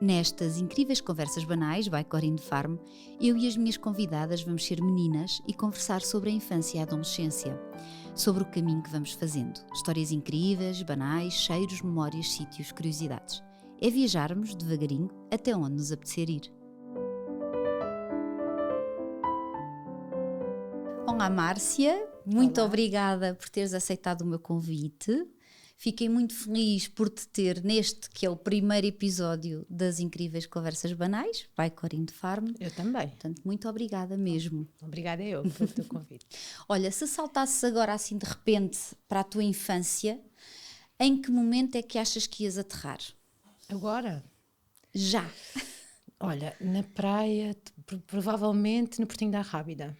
Nestas incríveis conversas banais, by Corinne Farm, eu e as minhas convidadas vamos ser meninas e conversar sobre a infância e a adolescência, sobre o caminho que vamos fazendo. Histórias incríveis, banais, cheiros, memórias, sítios, curiosidades. É viajarmos devagarinho até onde nos apetecer ir. Olá Márcia, muito Olá. Obrigada por teres aceitado o meu convite. Fiquei muito feliz por te ter neste que é o primeiro episódio das incríveis conversas banais, by Corinne Farm. Eu também. Portanto, muito obrigada mesmo. Obrigada eu pelo teu convite. Olha, se saltasses agora assim de repente para a tua infância, em que momento é que achas que ias aterrar? Agora, Já. olha, na praia, provavelmente no Portinho da Rábida,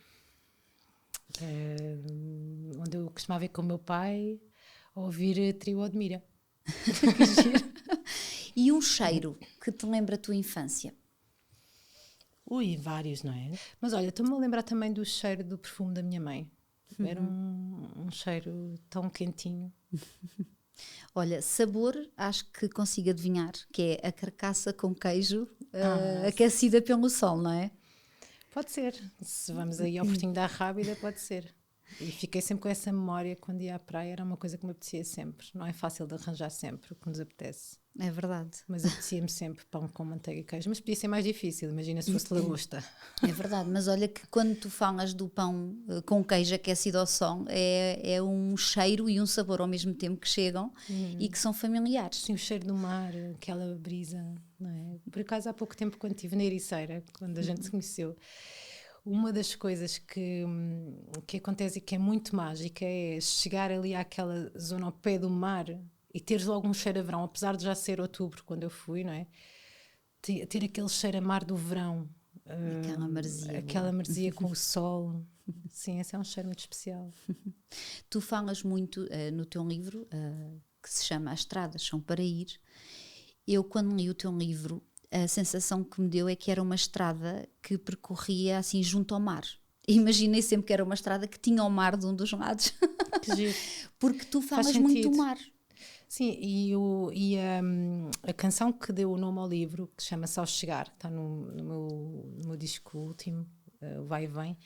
onde eu costumava ir com o meu pai a ouvir Trio Admira. E um cheiro que te lembra a tua infância? Ui, vários, não é? Mas olha, estou-me a lembrar também do cheiro do perfume da minha mãe. Era um cheiro tão quentinho. Olha, sabor, acho que consigo adivinhar, que é a carcaça com queijo aquecida pelo sol, não é? Pode ser. Se vamos aí ao Portinho da Rábida, pode ser. E fiquei sempre com essa memória quando ia à praia, era uma coisa que me apetecia sempre. Não é fácil de arranjar sempre o que nos apetece. É verdade. Mas apetecia-me sempre pão com manteiga e queijo. Mas podia ser mais difícil, imagina se fosse lagosta. É verdade, mas olha que quando tu falas do pão com queijo aquecido ao sol, é um cheiro e um sabor ao mesmo tempo que chegam e que são familiares. Sim, o cheiro do mar, aquela brisa, não é? Por acaso, há pouco tempo, quando estive na Ericeira, quando a gente se conheceu, uma das coisas que acontece e que é muito mágica é chegar ali àquela zona ao pé do mar e teres logo um cheiro a verão, apesar de já ser outubro quando eu fui, não é? Ter aquele cheiro a mar do verão. Aquela maresia. Aquela maresia com o sol. Sim, esse é um cheiro muito especial. Tu falas muito no teu livro, que se chama As Estradas São para Ir. Eu, quando li o teu livro, a sensação que me deu é que era uma estrada que percorria assim junto ao mar. Imaginei sempre que era uma estrada que tinha o mar de um dos lados. Que giro. Porque tu falas Faz muito do sentido. mar. Sim, e a canção que deu o nome ao livro, que chama-se Ao Chegar, está no meu disco último, o Vai e Vem,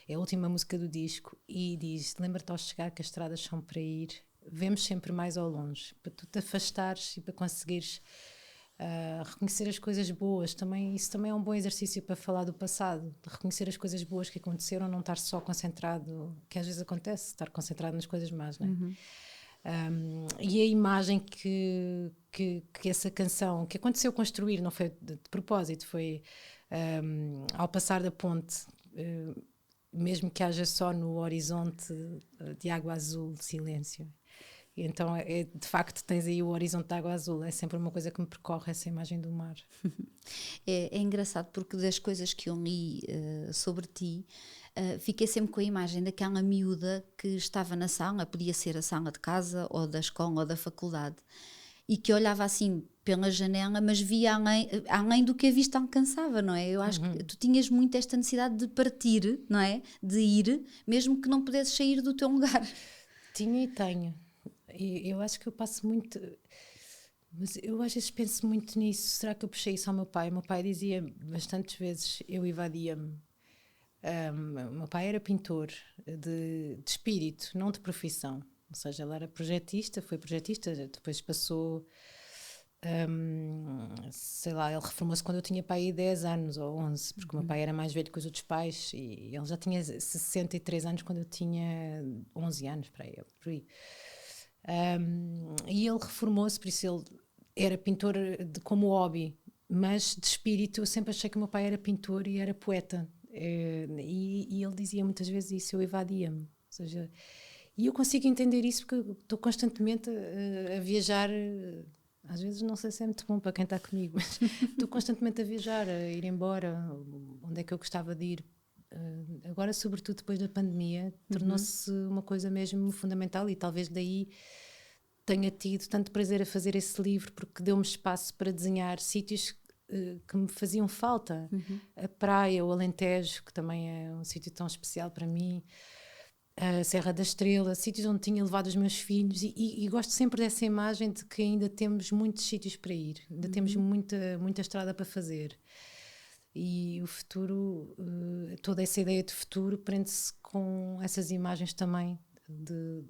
é a última música do disco, e diz: lembra-te ao chegar que as estradas são para ir, vemos sempre mais ao longe, para tu te afastares e para conseguires reconhecer as coisas boas. Isso também é um bom exercício para falar do passado, de reconhecer as coisas boas que aconteceram, não estar só concentrado, que às vezes acontece, estar concentrado nas coisas más, não é? E a imagem que essa canção, que aconteceu construir, não foi de propósito, foi ao passar da ponte, mesmo que haja só no horizonte de água azul, silêncio. E então, de facto, tens aí o horizonte de água azul, é sempre uma coisa que me percorre, essa imagem do mar. É engraçado porque das coisas que eu li sobre ti, fiquei sempre com a imagem daquela miúda que estava na sala, podia ser a sala de casa ou da escola ou da faculdade, e que olhava assim pela janela, mas via além do que a vista alcançava, não é? Eu acho que tu tinhas muito esta necessidade de partir, não é? De ir, mesmo que não pudesses sair do teu lugar. Tinha e tenho. E eu acho que eu passo muito... Mas eu às vezes penso muito nisso. Será que eu puxei isso ao meu pai? O meu pai dizia bastantes vezes, eu evadia-me. O meu pai era pintor de espírito, não de profissão. Ou seja, ele era projetista, foi projetista, depois passou... sei lá, ele reformou-se quando eu tinha pai 10 anos ou 11, porque o meu pai era mais velho que os outros pais e ele já tinha 63 anos quando eu tinha 11 anos, por aí. E ele reformou-se, por isso ele era pintor como hobby, mas de espírito eu sempre achei que o meu pai era pintor e era poeta, e ele dizia muitas vezes isso, eu evadia-me, ou seja, e eu consigo entender isso porque estou constantemente a viajar. Às vezes não sei se é muito bom para quem está comigo, mas estou constantemente a viajar, a ir embora, onde é que eu gostava de ir. Agora, sobretudo depois da pandemia, tornou-se uma coisa mesmo fundamental e talvez daí tenha tido tanto prazer a fazer esse livro, porque deu-me espaço para desenhar sítios que me faziam falta. A praia, o Alentejo, que também é um sítio tão especial para mim. a Serra da Estrela, sítios onde tinha levado os meus filhos, e gosto sempre dessa imagem de que ainda temos muitos sítios para ir, ainda temos muita estrada para fazer. E o futuro, toda essa ideia de futuro prende-se com essas imagens também.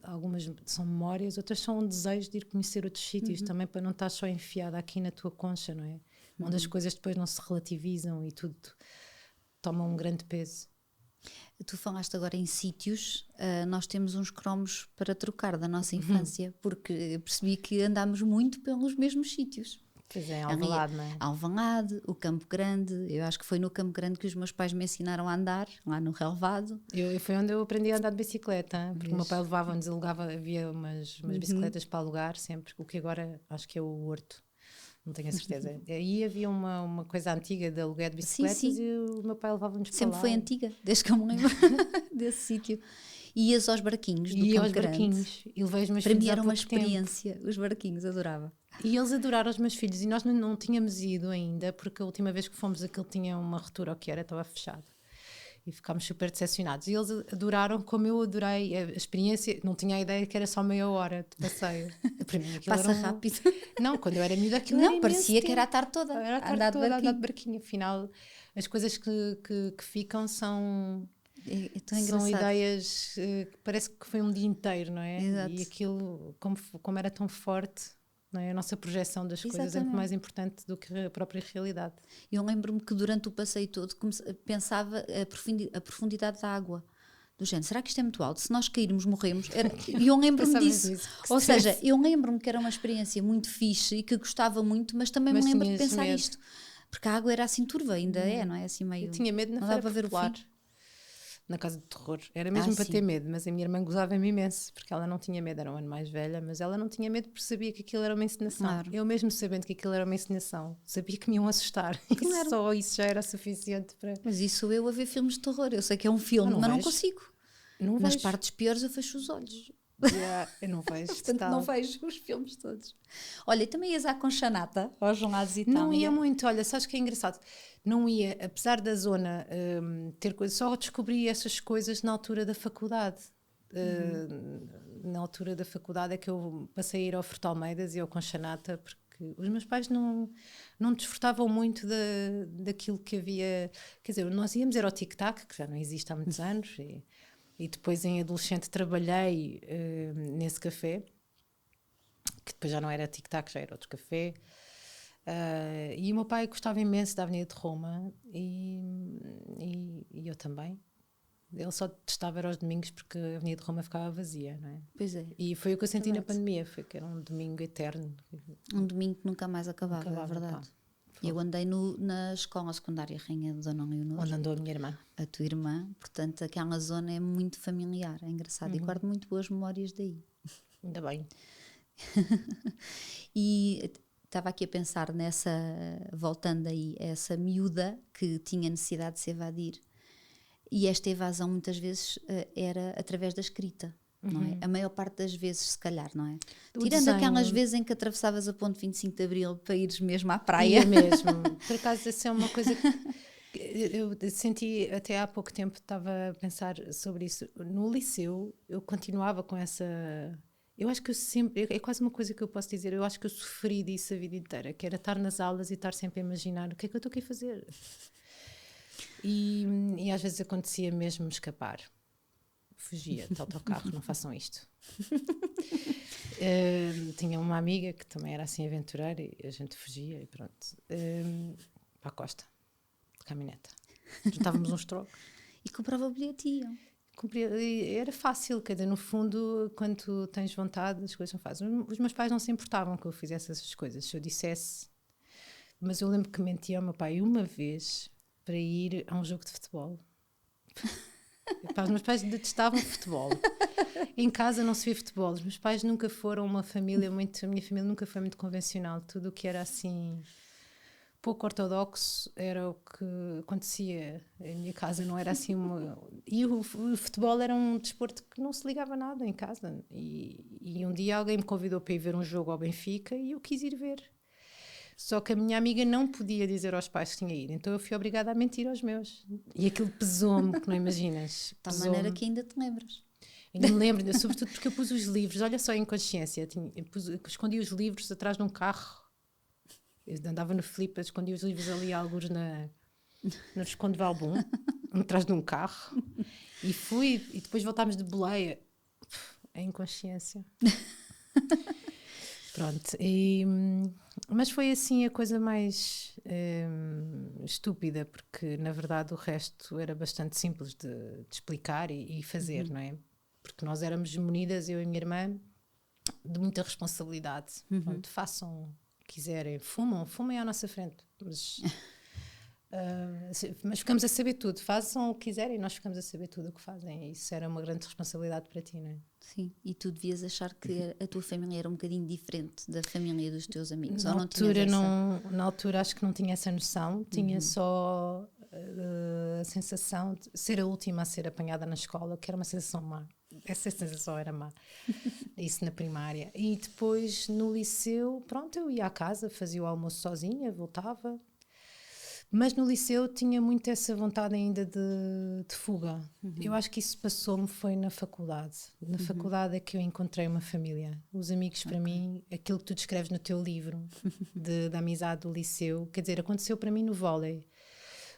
Algumas são memórias, outras são um desejo de ir conhecer outros sítios também, para não estar só enfiada aqui na tua concha, não é? Onde as coisas depois não se relativizam e tudo toma um grande peso. Tu falaste agora em sítios, nós temos uns cromos para trocar da nossa infância, porque eu percebi que andámos muito pelos mesmos sítios. Pois é, Alvalade, não é? Alvalade, o Campo Grande. Eu acho que foi no Campo Grande que os meus pais me ensinaram a andar, lá no relvado. Foi onde eu aprendi a andar de bicicleta, porque o meu pai levava-nos, alugava, havia umas bicicletas para alugar sempre, o que agora acho que é o Horto, não tenho a certeza. Aí havia uma coisa antiga de aluguer de bicicletas, sim. E o meu pai levava-nos para lá. Sempre foi antiga, desde que eu me lembro desse sítio. Ias aos barquinhos do Campo Grande. E levei os meus para filhos mim era uma experiência, tempo. Os barquinhos, adorava. E eles adoraram os meus filhos, e nós não tínhamos ido ainda, porque a última vez que fomos aquilo tinha uma ruptura, o que era, estava fechado. E ficámos super decepcionados. E eles adoraram, como eu adorei a experiência. Não tinha a ideia que era só meia hora de passeio. Para mim passa rápido. Não, quando eu era miúda aquilo não, parecia que era a tarde toda. Era a tarde toda a andar de barquinho. Afinal, as coisas que ficam são ideias que parece que foi um dia inteiro, não é? Exato. E aquilo, como era tão forte, não é? A nossa projeção das coisas é muito mais importante do que a própria realidade. Eu lembro-me que durante o passeio todo pensava a profundidade da água. Do género, será que isto é muito alto? Se nós cairmos, morremos. E eu lembro-me disso. Ou seja, eu lembro-me que era uma experiência muito fixe e que gostava muito, mas também me lembro de pensar medo. Isto. Porque a água era assim turva, ainda é, não é? Assim meio... Eu tinha medo na Feira Popular, na Casa do Terror. Era mesmo para ter medo, mas a minha irmã gozava-me imenso, porque ela não tinha medo, era um ano mais velha, mas ela não tinha medo porque sabia que aquilo era uma encenação. Claro. Eu mesmo sabendo que aquilo era uma encenação, sabia que me iam assustar. Claro. Só isso já era suficiente para... Mas isso eu a ver filmes de terror. Eu sei que é um filme, mas não consigo. Não Nas vejo. partes piores eu fecho os olhos. Eu não vejo. Portanto, não vejo os filmes todos. Olha, e também ias à Conchanata, aos Gelados Itália? Não ia muito, olha, sabes que é engraçado? Não ia, apesar da zona ter coisas, só descobri essas coisas na altura da faculdade. Na altura da faculdade é que eu passei a ir ao Forte Almeidas e ao Conchanata, porque os meus pais não desfrutavam muito daquilo que havia. Quer dizer, nós íamos era ao Tic Tac, que já não existe há muitos anos, e depois em adolescente trabalhei nesse café, que depois já não era Tic Tac, já era outro café. E o meu pai gostava imenso da Avenida de Roma e eu também. Ele só testava aos domingos porque a Avenida de Roma ficava vazia, não é? Pois é. E foi o que eu senti na pandemia, foi que era um domingo eterno. Um domingo que nunca mais acabava, é verdade. Eu andei na escola secundária Rainha de Dona Leonor. Onde andou a minha irmã. A tua irmã. Portanto, aquela zona é muito familiar, é engraçado. E guardo muito boas memórias daí. Ainda bem. E estava aqui a pensar nessa, voltando aí, essa miúda que tinha necessidade de se evadir. E esta evasão muitas vezes era através da escrita. Não é? A maior parte das vezes, se calhar, não é? Tirando aquelas vezes em que atravessavas a ponte 25 de Abril para ires mesmo à praia. Ia mesmo. Por acaso, essa é uma coisa que eu senti até há pouco tempo, estava a pensar sobre isso. No liceu, eu continuava com essa... Eu acho que eu sempre... É quase uma coisa que eu posso dizer. Eu acho que eu sofri disso a vida inteira, que era estar nas aulas e estar sempre a imaginar o que é que eu estou aqui a fazer. E às vezes acontecia mesmo escapar. Fugia de autocarro, não façam isto. Tinha uma amiga que também era assim aventureira e a gente fugia e pronto. Para a costa, de caminhoneta. Juntávamos uns trocos. E comprava o bilhete e iam. Era fácil, quer dizer, no fundo, quando tu tens vontade, as coisas são fáceis. Os meus pais não se importavam que eu fizesse essas coisas. Se eu dissesse... Mas eu lembro que mentia ao meu pai uma vez para ir a um jogo de futebol. Os meus pais detestavam futebol. Em casa não se via futebol. Os meus pais nunca foram uma família muito... A minha família nunca foi muito convencional. Tudo o que era assim pouco ortodoxo era o que acontecia em minha casa. Não era assim uma... E o futebol era um desporto que não se ligava a nada em casa. E um dia alguém me convidou para ir ver um jogo ao Benfica e eu quis ir ver. Só que a minha amiga não podia dizer aos pais que tinha ido, então eu fui obrigada a mentir aos meus. E aquilo pesou-me, que não imaginas. De tal maneira que ainda te lembras. Ainda me lembro, sobretudo porque eu pus os livros, olha só a inconsciência, eu escondi os livros atrás de um carro, eu andava no Filipe, escondi os livros ali alguns no Visconde de Valbom, atrás de um carro, e fui, e depois voltámos de boleia. A inconsciência. Pronto, mas foi assim a coisa mais estúpida, porque na verdade o resto era bastante simples de explicar e fazer, não é? Porque nós éramos munidas, eu e a minha irmã, de muita responsabilidade. Pronto, façam o que quiserem, fumem à nossa frente, mas ficamos a saber tudo, façam o que quiserem e nós ficamos a saber tudo o que fazem. Isso era uma grande responsabilidade para ti, não é? Sim, e tu devias achar que a tua família era um bocadinho diferente da família dos teus amigos, Na ou não altura, tinhas essa... na altura acho que não tinha essa noção, tinha só a sensação de ser a última a ser apanhada na escola, que era uma sensação má. Essa sensação era má. Isso na primária. E depois no liceu, pronto, eu ia à casa, fazia o almoço sozinha, voltava. Mas no liceu tinha muito essa vontade ainda de fuga. Eu acho que isso passou-me foi na faculdade. Na faculdade é que eu encontrei uma família. Os amigos para mim, aquilo que tu descreves no teu livro, da amizade do liceu, quer dizer, aconteceu para mim no vôlei.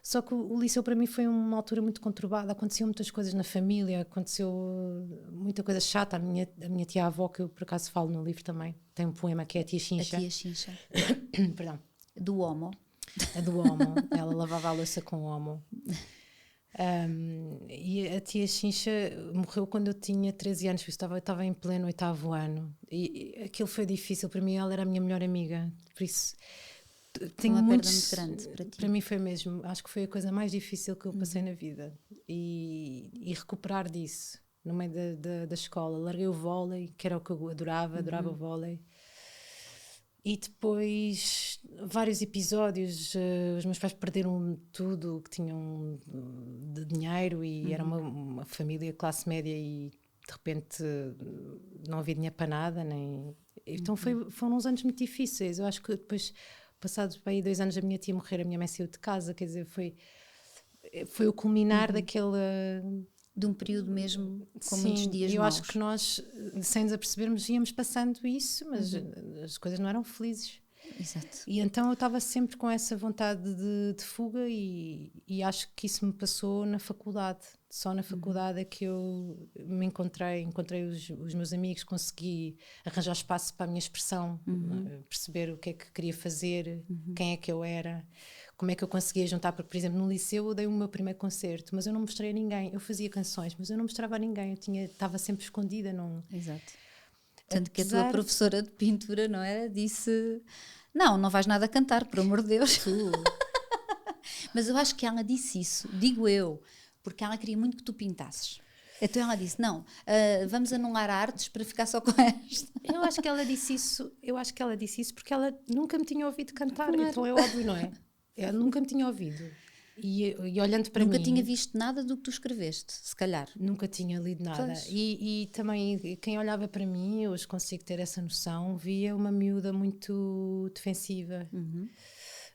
Só que o liceu para mim foi uma altura muito conturbada, aconteciam muitas coisas na família, aconteceu muita coisa chata. A minha tia-avó, que eu por acaso falo no livro também, tem um poema que é a Tia Chincha. A Tia Chincha. Perdão. Do Homo. A do Homo, ela lavava a louça com o Homo. E a Tia Chincha morreu quando eu tinha 13 anos, eu estava em pleno 8º ano. E aquilo foi difícil para mim, ela era a minha melhor amiga, por isso tenho uma muitos, perda muito grande para ti. Para mim foi mesmo, acho que foi a coisa mais difícil que eu passei na vida. E recuperar disso no meio da escola. Larguei o vôlei, que era o que eu adorava o vôlei. E depois vários episódios, os meus pais perderam tudo que tinham de dinheiro e era uma família classe média e de repente não havia dinheiro para nada, nem... Então foram uns anos muito difíceis. Eu acho que depois, passados para aí 2 anos, a minha tia morrer, a minha mãe saiu de casa, quer dizer, foi o culminar daquele... De um período mesmo com Sim, muitos dias eu maus. acho que nós, sem nos apercebermos, íamos passando isso, mas as coisas não eram felizes. Exato. E então eu estava sempre com essa vontade de fuga e acho que isso me passou na faculdade. Só na faculdade é que eu me encontrei os meus amigos, consegui arranjar espaço para a minha expressão, perceber o que é que queria fazer, quem é que eu era, como é que eu conseguia juntar, porque, por exemplo, no liceu eu dei o meu primeiro concerto, mas eu não mostrei a ninguém. Eu fazia canções, mas eu não mostrava a ninguém, estava sempre escondida. Não... Exato. Tanto que a tua professora de pintura, não era? Disse... Não vais nada cantar, por amor de Deus. Mas eu acho que ela disse isso, digo eu, porque ela queria muito que tu pintasses. Então ela disse, não, vamos anular artes para ficar só com esta. Eu acho que ela disse isso porque ela nunca me tinha ouvido cantar, claro. Então é óbvio, não é? Ela nunca me tinha ouvido. E olhando para mim... Nunca tinha visto nada do que tu escreveste, se calhar. Nunca tinha lido nada. E também, quem olhava para mim, eu hoje consigo ter essa noção, via uma miúda muito defensiva.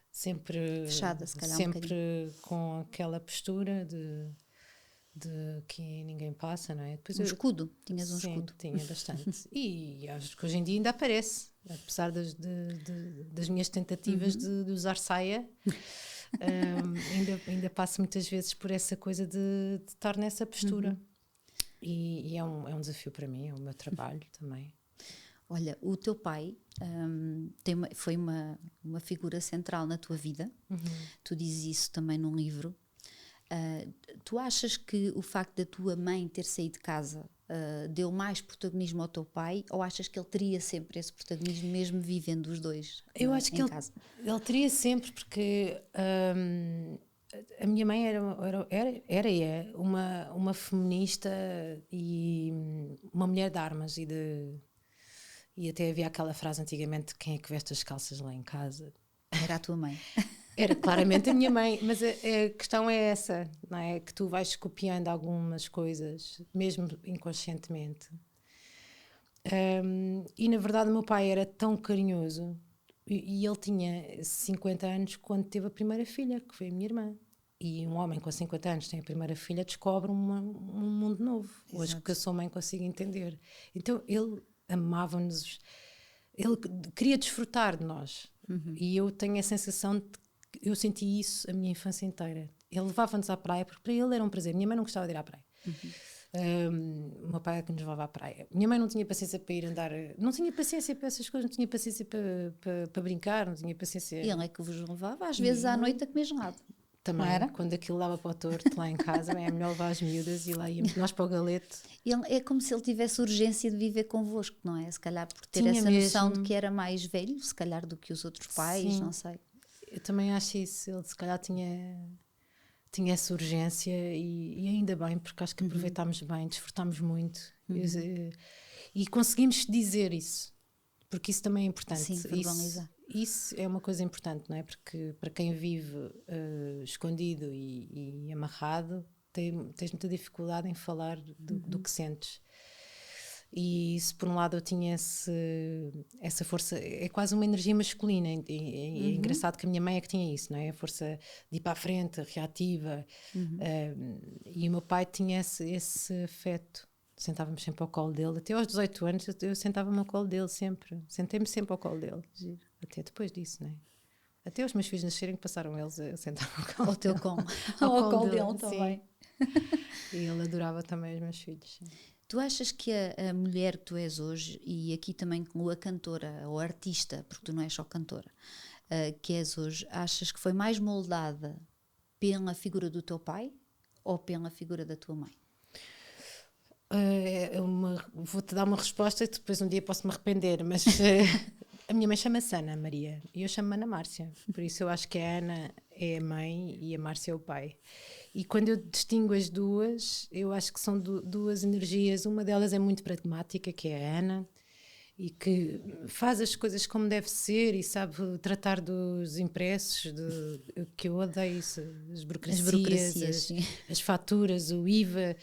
Sempre... Fechada, se calhar sempre com aquela postura de que ninguém passa, não é? Depois escudo, tinhas um escudo. Tinha bastante. E acho que hoje em dia ainda aparece, apesar das minhas tentativas de usar saia... ainda passo muitas vezes por essa coisa de estar nessa postura e é um desafio para mim, é o meu trabalho também. Olha, o teu pai foi uma figura central na tua vida, tu dizes isso também num livro. Tu achas que o facto da tua mãe ter saído de casa deu mais protagonismo ao teu pai, ou achas que ele teria sempre esse protagonismo mesmo vivendo os dois Eu acho que ele teria sempre, porque a minha mãe era uma feminista e uma mulher de armas e até havia aquela frase antigamente, quem é que veste as calças lá em casa? Era a tua mãe. Era claramente a minha mãe, mas a questão é essa, não é? Que tu vais copiando algumas coisas, mesmo inconscientemente. E na verdade o meu pai era tão carinhoso, e ele tinha 50 anos quando teve a primeira filha, que foi a minha irmã. E um homem com 50 anos tem a primeira filha, descobre um mundo novo. Hoje Exato. que eu sou mãe consigo entender. Então ele amava-nos, ele queria desfrutar de nós. E eu tenho a sensação de que eu senti isso a minha infância inteira. Ele levava-nos à praia porque para ele era um prazer. Minha mãe não gostava de ir à praia. O meu pai é que nos levava à praia. Minha mãe não tinha paciência para ir andar, não tinha paciência para essas coisas, não tinha paciência para brincar, não tinha paciência. E ele é que vos levava, às vezes à noite, a comer gelado. Também, Não era? quando aquilo dava para o torto lá em casa, é melhor levar as miúdas e lá íamos nós para o galete. Ele, é como se ele tivesse urgência de viver convosco, não é? Se calhar por ter Tinha essa noção mesmo. de que era mais velho, se calhar do que os outros pais, Sim. não sei. Eu também acho isso. Ele se calhar tinha essa urgência e ainda bem, porque acho que aproveitámos bem, desfrutámos muito e conseguimos dizer isso, porque isso também é importante. Sim, verbalizar. Isso é uma coisa importante, não é? Porque para quem vive escondido e amarrado, tens muita dificuldade em falar do que sentes. E isso, por um lado, eu tinha essa força, é quase uma energia masculina. É engraçado que a minha mãe é que tinha isso, não é? A força de ir para a frente, reativa. E o meu pai tinha esse afeto. Sentávamos sempre ao colo dele. Até aos 18 anos eu sentava-me ao colo dele sempre. Sentei-me sempre ao colo dele. Até depois disso, não é? Até os meus filhos nascerem, que passaram eles a sentar ao colo Ao teu dele. com. Ao Ao colo dele sim. também. E ele adorava também os meus filhos. Sim. Tu achas que a mulher que tu és hoje, e aqui também como a cantora ou a artista, porque tu não és só cantora, que és hoje, achas que foi mais moldada pela figura do teu pai ou pela figura da tua mãe? Vou-te dar uma resposta e depois um dia posso me arrepender, mas a minha mãe chama-se Ana Maria e eu chamo-me Ana Márcia, por isso eu acho que a Ana é a mãe e a Márcia é o pai. E quando eu distingo as duas, eu acho que são duas energias. Uma delas é muito pragmática, que é a Ana, e que faz as coisas como deve ser e sabe tratar dos impressos, que eu odeio isso, as burocracias, as faturas, o IVA.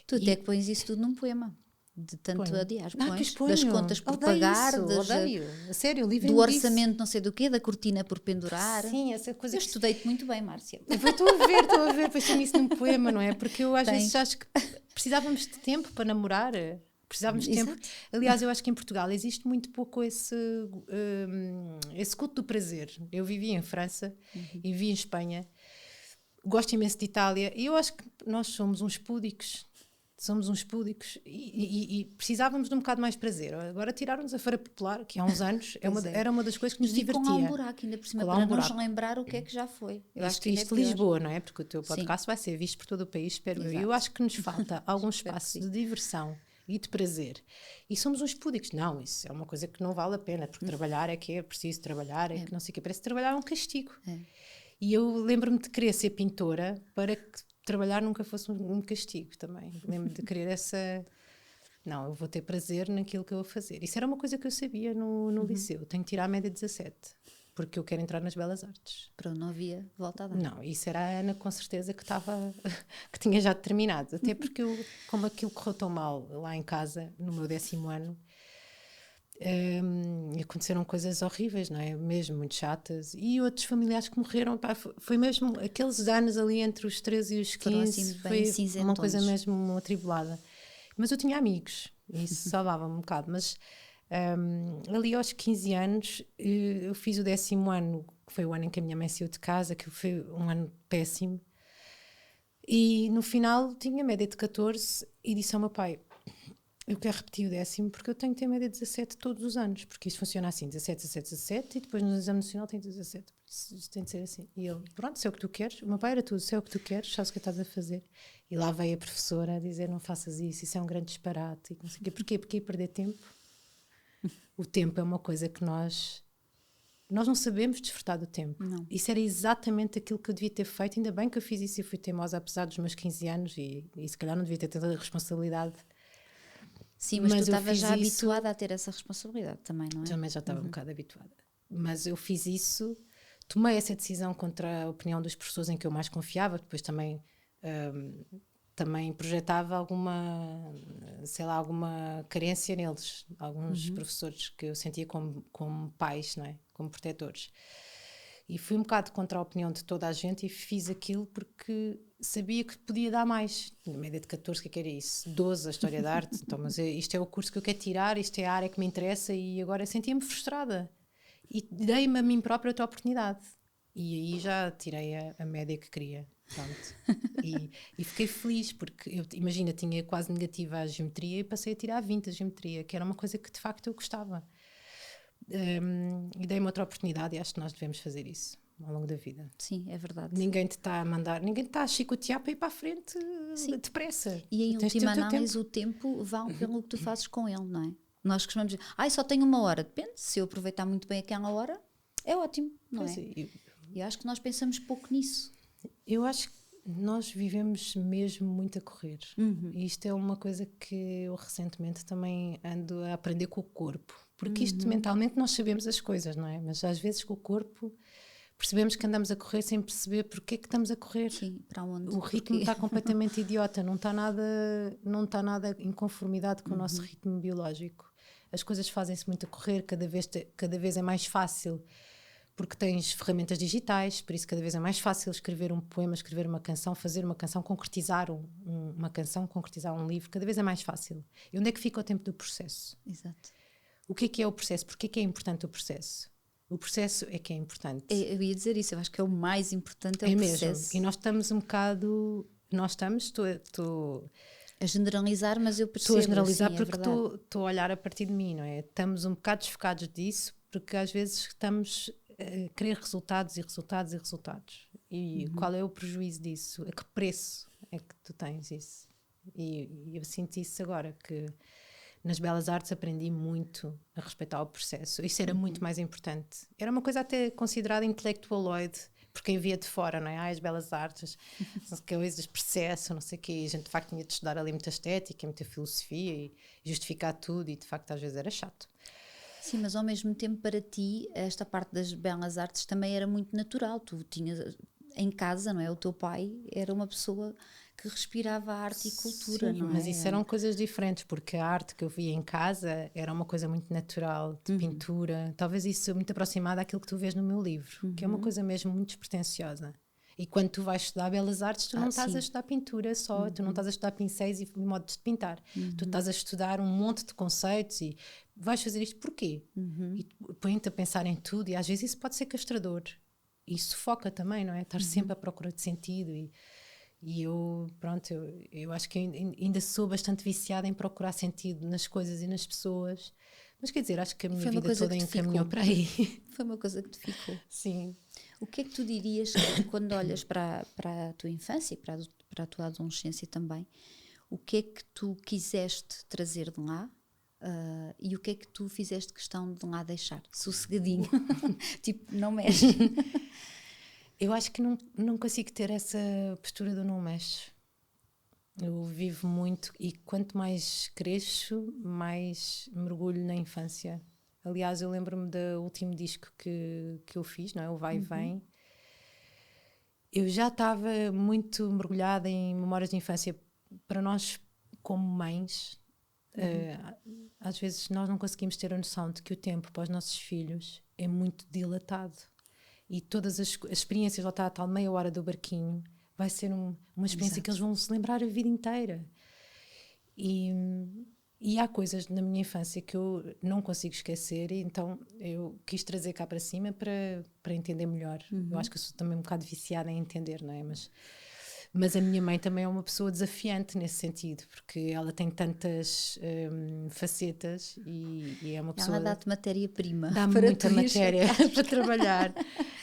Tu até que pões isso tudo num poema. De tanto adiar, das contas por pagar, odeio. A sério, do orçamento não sei do quê, da cortina por pendurar. Sim, essa coisa. Eu estudei-te muito bem, Márcia. Estou a ver, depois tenho isso num poema, não é? Porque eu às vezes acho que precisávamos de tempo para namorar. Precisávamos de tempo. Aliás, eu acho que em Portugal existe muito pouco esse culto do prazer. Eu vivi em França e vivi em Espanha. Gosto imenso de Itália e eu acho que nós somos uns púdicos. E precisávamos de um bocado mais prazer. Agora tiraram-nos a Feira Popular, que há uns anos era uma das coisas que nos divertia. Com lá um buraco, ainda por cima, para nos lembrar o que é que já foi. Eu acho que isto Lisboa, não é? Porque o teu podcast vai ser visto por todo o país, espero eu. Eu acho que nos falta algum espaço de diversão e de prazer. E somos uns púdicos. Não, isso é uma coisa que não vale a pena, porque trabalhar é que é preciso trabalhar, que não sei o que. Parece que trabalhar é um castigo. E eu lembro-me de querer ser pintora para que trabalhar nunca fosse um castigo também. Lembro-me de querer não, eu vou ter prazer naquilo que eu vou fazer. Isso era uma coisa que eu sabia no liceu. Tenho que tirar a média 17, porque eu quero entrar nas Belas Artes. Pronto, não havia volta a dar. Não, isso era a Ana com certeza que tinha já determinado. Até porque como aquilo correu tão mal lá em casa, no meu 10º ano, aconteceram coisas horríveis, não é? Mesmo muito chatas, e outros familiares que morreram, pá, foi mesmo aqueles anos ali entre os 13 e os 15, assim, foi uma coisa mesmo atribulada, mas eu tinha amigos e isso salvava-me um bocado, mas ali aos 15 anos eu fiz o 10º ano, que foi o ano em que a minha mãe saiu de casa, que foi um ano péssimo, e no final tinha média de 14 e disse ao meu pai: eu quero repetir o 10º porque eu tenho que ter média de 17 todos os anos, porque isso funciona assim, 17, 17, 17 e depois no exame nacional tem 17, isso tem de ser assim. E ele, pronto, se é o que tu queres, o meu pai era tudo, se é o que tu queres, sabes o que estás a fazer. E lá veio a professora a dizer: não faças isso é um grande disparate, e não sei o quê. Porquê? Porque perder tempo. O tempo é uma coisa que nós não sabemos desfrutar do tempo. Não. Isso era exatamente aquilo que eu devia ter feito, ainda bem que eu fiz isso e fui teimosa apesar dos meus 15 anos e se calhar não devia ter tanta responsabilidade. Sim, mas tu estavas já habituada a ter essa responsabilidade também, não é? Também já estava um bocado habituada. Mas eu fiz isso, tomei essa decisão contra a opinião dos professores em que eu mais confiava, depois também projetava alguma carência neles, alguns professores que eu sentia como pais, não é? Como protetores. E fui um bocado contra a opinião de toda a gente e fiz aquilo porque sabia que podia dar mais. Na média de 14, que era isso? 12, a História da Arte. Então, mas isto é o curso que eu quero tirar, isto é a área que me interessa e agora sentia-me frustrada. E dei-me a mim própria outra oportunidade. E aí já tirei a média que queria. Pronto. E fiquei feliz porque, imagina, tinha quase negativa a geometria e passei a tirar 20 a geometria, que era uma coisa que de facto eu gostava. E dei-me outra oportunidade e acho que nós devemos fazer isso ao longo da vida. Sim, é verdade. Ninguém te está a mandar, ninguém te está a chicotear para ir para a frente. Sim. Depressa. E em última análise o tempo vale pelo que tu fazes com ele, não é? Nós costumamos dizer, só tenho 1 hora. Depende, se eu aproveitar muito bem aquela hora, é ótimo, não é? E acho que nós pensamos pouco nisso. Eu acho que nós vivemos mesmo muito a correr. E isto é uma coisa que eu recentemente também ando a aprender com o corpo. Porque isto mentalmente nós sabemos as coisas, não é? Mas às vezes com o corpo percebemos que andamos a correr sem perceber porque é que estamos a correr. Sim, para onde? O ritmo está completamente idiota, não está nada em conformidade com o nosso ritmo biológico. As coisas fazem-se muito a correr, cada vez é mais fácil, porque tens ferramentas digitais, por isso cada vez é mais fácil escrever um poema, escrever uma canção, fazer uma canção, concretizar uma canção, concretizar um livro, cada vez é mais fácil. E onde é que fica o tempo do processo? Exato. O que é o processo? Porquê é que é importante o processo? O processo é que é importante. Eu ia dizer isso, eu acho que é o mais importante, é o processo. Mesmo. E nós estamos um bocado... Estou a generalizar, mas eu percebo. Estou a generalizar, sim, porque estou a olhar a partir de mim, não é? Estamos um bocado desfocados disso, porque às vezes estamos a querer resultados. E qual é o prejuízo disso? A que preço é que tu tens isso? E eu sinto isso agora, que nas Belas Artes aprendi muito a respeitar o processo. Isso era muito mais importante. Era uma coisa até considerada intelectualoide, por quem via de fora, não é? As Belas Artes, coisas, processo, não sei o quê. A gente de facto tinha de estudar ali muita estética, muita filosofia e justificar tudo, e de facto às vezes era chato. Sim, mas ao mesmo tempo para ti esta parte das Belas Artes também era muito natural. Tu tinhas em casa, não é? O teu pai era uma pessoa que respirava arte e cultura, sim, não é? Mas isso eram coisas diferentes, porque a arte que eu via em casa era uma coisa muito natural, de pintura, talvez isso muito aproximado àquilo que tu vês no meu livro, que é uma coisa mesmo muito despretensiosa. E quando tu vais estudar Belas Artes, tu não estás a estudar pintura só, tu não estás a estudar pincéis e modos de pintar, tu estás a estudar um monte de conceitos e vais fazer isto porquê? E põe-te a pensar em tudo, e às vezes isso pode ser castrador e sufoca também, não é? Estar sempre à procura de sentido. E eu acho que ainda sou bastante viciada em procurar sentido nas coisas e nas pessoas, mas quer dizer, acho que a minha vida toda encaminhou para aí. Foi uma coisa que te ficou. Sim. O que é que tu dirias quando olhas para a tua infância e para a tua adolescência também? O que é que tu quiseste trazer de lá e o que é que tu fizeste questão de lá deixar? Sossegadinho. Tipo, não mexe. Eu acho que não consigo ter essa postura do não mexe. Eu vivo muito e quanto mais cresço, mais mergulho na infância. Aliás, eu lembro-me do último disco que eu fiz, não é? O Vai e Vem. Eu já estava muito mergulhada em memórias de infância. Para nós, como mães, às vezes nós não conseguimos ter a noção de que o tempo para os nossos filhos é muito dilatado. E todas as experiências, lá está a tal meia hora do barquinho, vai ser uma experiência que eles vão se lembrar a vida inteira. E há coisas na minha infância que eu não consigo esquecer, e então eu quis trazer cá para cima para entender melhor. Eu acho que eu sou também um bocado viciada em entender, não é? Mas a minha mãe também é uma pessoa desafiante nesse sentido, porque ela tem tantas facetas e é uma pessoa... Ela dá-te matéria-prima. Dá-me muita matéria para trabalhar.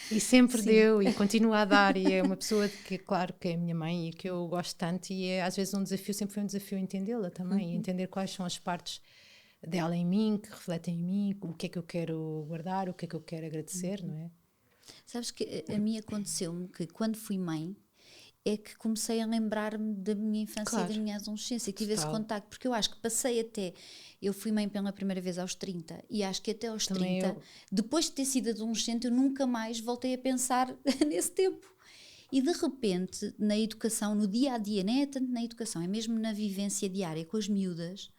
E sempre deu e continua a dar, e é uma pessoa que, claro, que é a minha mãe e que eu gosto tanto, e às vezes sempre foi um desafio entendê-la também, entender quais são as partes dela em mim, que refletem em mim, o que é que eu quero guardar, o que é que eu quero agradecer, não é? Sabes que a mim aconteceu-me que quando fui mãe é que comecei a lembrar-me da minha infância e da minha adolescência, que tive esse contacto, porque eu acho que passei eu fui mãe pela primeira vez aos 30 e acho que até aos também 30, depois de ter sido adolescente, eu nunca mais voltei a pensar nesse tempo. E de repente, na educação, no dia-a-dia, nem é tanto na educação, é mesmo na vivência diária com as miúdas,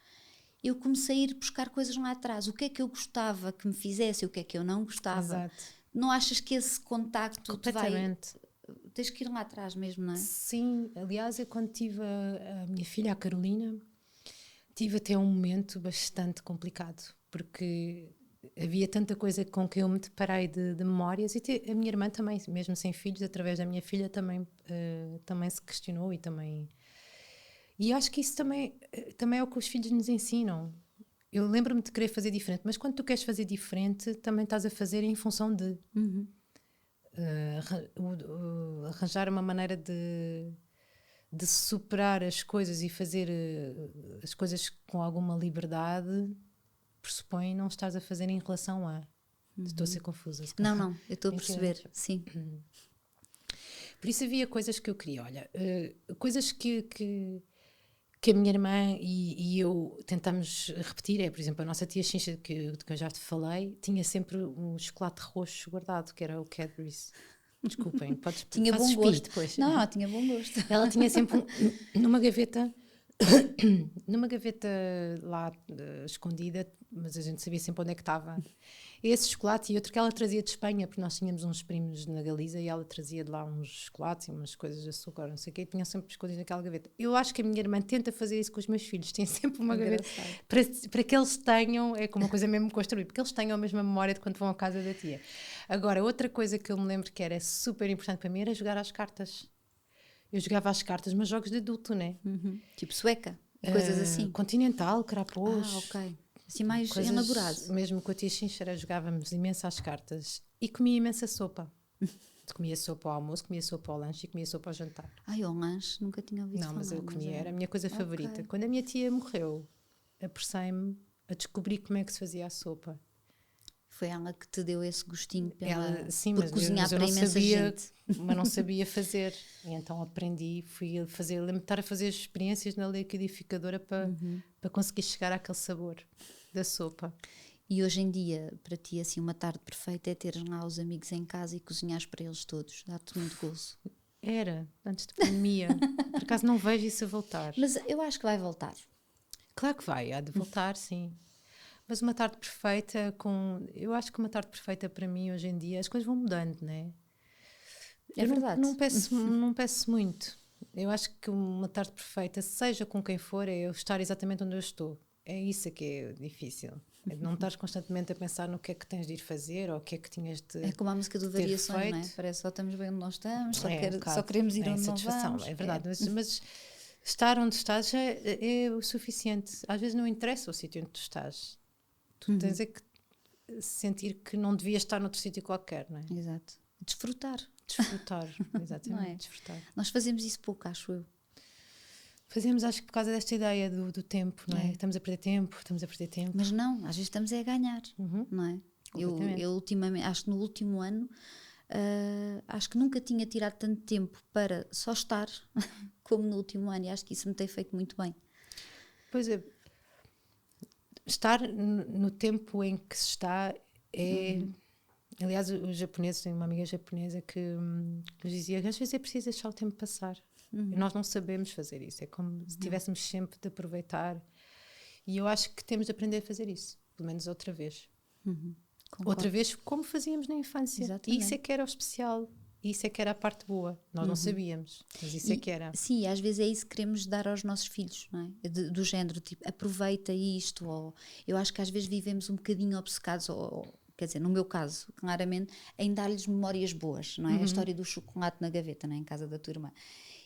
eu comecei a ir buscar coisas lá atrás. O que é que eu gostava que me fizesse, o que é que eu não gostava. Exato. Não achas que esse contacto te vai... Completamente. Tens que ir lá atrás mesmo, não é? Sim, aliás, eu quando tive a minha filha, a Carolina, tive até um momento bastante complicado, porque havia tanta coisa com que eu me deparei de memórias, e a minha irmã também, mesmo sem filhos, através da minha filha, também se questionou e também... E acho que isso também é o que os filhos nos ensinam. Eu lembro-me de querer fazer diferente, mas quando tu queres fazer diferente, também estás a fazer em função de... arranjar uma maneira de superar as coisas e fazer as coisas com alguma liberdade pressupõe não estás a fazer em relação a... Estou a ser confusa. Não, eu estou a perceber, sim. Por isso havia coisas que eu queria, olha, coisas que a minha irmã e eu tentamos repetir, por exemplo, a nossa tia Xincha, que eu já te falei, tinha sempre um chocolate roxo guardado, que era o Cadbury's. Desculpem, tinha bom gosto depois. Não, tinha bom gosto. Ela tinha sempre numa gaveta lá escondida, mas a gente sabia sempre onde é que estava esse chocolate, e outro que ela trazia de Espanha, porque nós tínhamos uns primos na Galiza e ela trazia de lá uns chocolates e umas coisas de açúcar, não sei o quê, e tinha sempre escondido naquela gaveta. Eu acho que a minha irmã tenta fazer isso com os meus filhos, tem sempre uma gaveta para que eles tenham, é como uma coisa mesmo construir, porque eles tenham a mesma memória de quando vão à casa da tia. Agora, outra coisa que eu me lembro que era super importante para mim era jogar às cartas. Eu jogava às cartas, mas jogos de adulto, né? Tipo sueca, coisas assim. Continental, crapôs. Ok. Assim mais elaborado. Mesmo com a tia Xinxera jogávamos imenso às cartas e comia imensa sopa. Comia sopa ao almoço, comia sopa ao lanche e comia sopa ao jantar. Ai, ao lanche, nunca tinha ouvido falar. Não, mas eu comia, era a minha coisa favorita. Quando a minha tia morreu, apressei-me a descobrir como é que se fazia a sopa. Foi ela que te deu esse gostinho por mas cozinhar para imensa gente. Mas não sabia fazer. E então aprendi, fui a fazer, lembro-me de estar a fazer experiências na liquidificadora para conseguir chegar àquele sabor da sopa. E hoje em dia, para ti, assim, uma tarde perfeita é teres lá os amigos em casa e cozinhares para eles todos. Dá-te muito gozo. Era, antes da pandemia. Por acaso não vejo isso a voltar. Mas eu acho que vai voltar. Claro que vai, há de voltar, sim. Mas uma tarde perfeita eu acho que uma tarde perfeita para mim hoje em dia, as coisas vão mudando, não é? É verdade. Não peço muito. Eu acho que uma tarde perfeita, seja com quem for, é eu estar exatamente onde eu estou. É isso que é difícil. É não estar constantemente a pensar no que é que tens de ir fazer ou o que é que tinhas de É como a música do Variações, não é? Parece que só estamos bem onde nós estamos, só queremos ir onde nós vamos. É verdade, mas estar onde estás é o suficiente. Às vezes não interessa o sítio onde tu estás. Tu tens é que sentir que não devias estar noutro sítio qualquer, não é? Exato. Desfrutar, exatamente, não é? desfrutar. Nós fazemos isso pouco, acho eu. Fazemos, acho que por causa desta ideia do tempo, não é? Estamos a perder tempo. Mas não, às vezes estamos a ganhar, não é? Eu ultimamente, acho que no último ano, acho que nunca tinha tirado tanto tempo para só estar como no último ano, e acho que isso me tem feito muito bem. Pois é. Estar no tempo em que se está é... Aliás, os japoneses, tenho uma amiga japonesa que nos dizia que às vezes é preciso deixar o tempo passar. E nós não sabemos fazer isso. É como se tivéssemos sempre de aproveitar. E eu acho que temos de aprender a fazer isso. Pelo menos outra vez. Outra vez como fazíamos na infância. Exatamente. E isso é que era o especial. Isso é que era a parte boa. Nós não sabíamos, mas isso é que era. Sim, às vezes é isso que queremos dar aos nossos filhos, não é? Do género, tipo, aproveita isto. Ou, eu acho que às vezes vivemos um bocadinho obcecados, quer dizer, no meu caso, claramente, em dar-lhes memórias boas, não é? A história do chocolate na gaveta, não é? Em casa da tua irmã.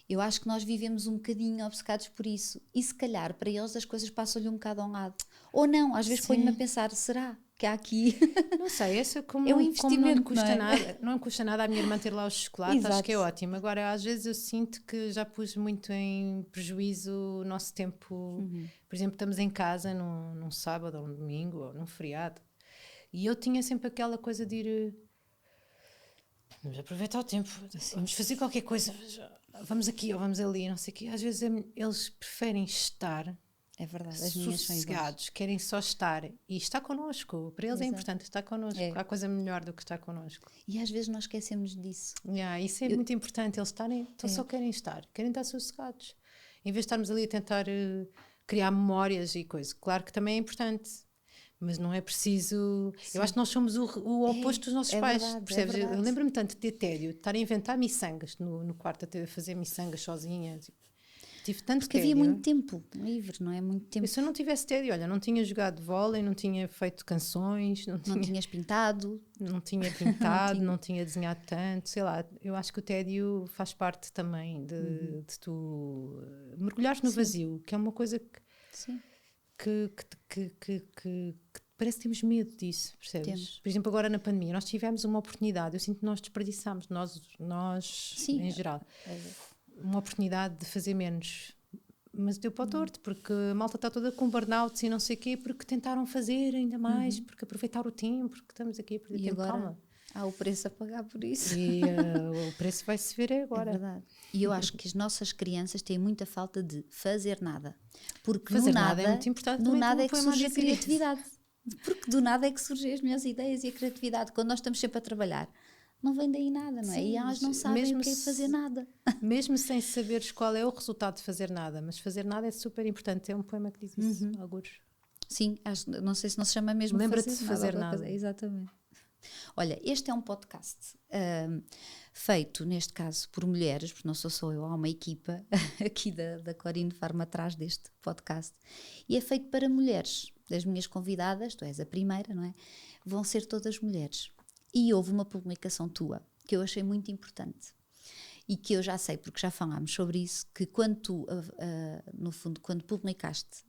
Eu acho que nós vivemos um bocadinho obcecados por isso. E se calhar, para eles, as coisas passam-lhe um bocado ao lado. Ou não, às vezes ponho-me a pensar, será que há aqui... Não sei, essa como, é um investimento, como não custa nada a minha irmã ter lá os chocolates, Exato. Acho que é ótimo. Agora, às vezes eu sinto que já pus muito em prejuízo o nosso tempo. Por exemplo, estamos em casa num sábado ou um domingo ou num feriado. E eu tinha sempre aquela coisa de ir... Vamos aproveitar o tempo, vamos fazer qualquer coisa, vamos aqui ou vamos ali, não sei o quê. Às vezes eles preferem estar... É verdade, as minhas são sossegados, querem só estar e estar connosco. Para eles é importante estar connosco. Há coisa melhor do que estar connosco. E às vezes nós esquecemos disso. Isso é muito importante. Eles só querem estar sossegados. Em vez de estarmos ali a tentar criar memórias e coisas. Claro que também é importante, Mas não é preciso. Sim. Eu acho que nós somos o oposto dos nossos pais. Verdade, percebes? Eu lembro-me tanto de ter tédio, de estar a inventar miçangas no quarto, a fazer miçangas sozinha. Tive tanto porque tédio. havia muito tempo livre, não é? Muito tempo. Se eu não tivesse tédio, olha, não tinha jogado vôlei, não tinha feito canções, não tinhas pintado, não tinha pintado, não tinha desenhado tanto, sei lá. Eu acho que o tédio faz parte também de tu mergulhares no vazio, que é uma coisa que parece que temos medo disso, percebes? Por exemplo, agora na pandemia, nós tivemos uma oportunidade, eu sinto que nós desperdiçámos, nós em geral, uma oportunidade de fazer menos. Mas deu para o torto, porque a malta está toda com burnout e não sei o quê, porque tentaram fazer ainda mais, porque aproveitar o tempo, porque estamos aqui a perder tempo. Agora, calma. Há o preço a pagar por isso. E o preço vai-se ver agora. É verdade. E eu acho que as nossas crianças têm muita falta de fazer nada. Porque fazer no nada é muito importante. No nada é que surge a criatividade. Porque do nada é que surgem as minhas ideias e a criatividade. Quando nós estamos sempre a trabalhar, não vem daí nada, não é? Sim, e elas não sabem o que é fazer nada. Mesmo sem saberes qual é o resultado de fazer nada, mas fazer nada é super importante. É um poema que diz isso, alguns. Sim, não sei se não se chama mesmo Lembra-te de fazer nada. Exatamente. Olha, este é um podcast feito, neste caso, por mulheres, porque não sou só eu, há uma equipa aqui da Clarine Farma atrás deste podcast, e é feito para mulheres. As minhas convidadas, tu és a primeira, não é? Vão ser todas mulheres. E houve uma publicação tua que eu achei muito importante e que eu já sei, porque já falámos sobre isso, que quando tu, no fundo, quando publicaste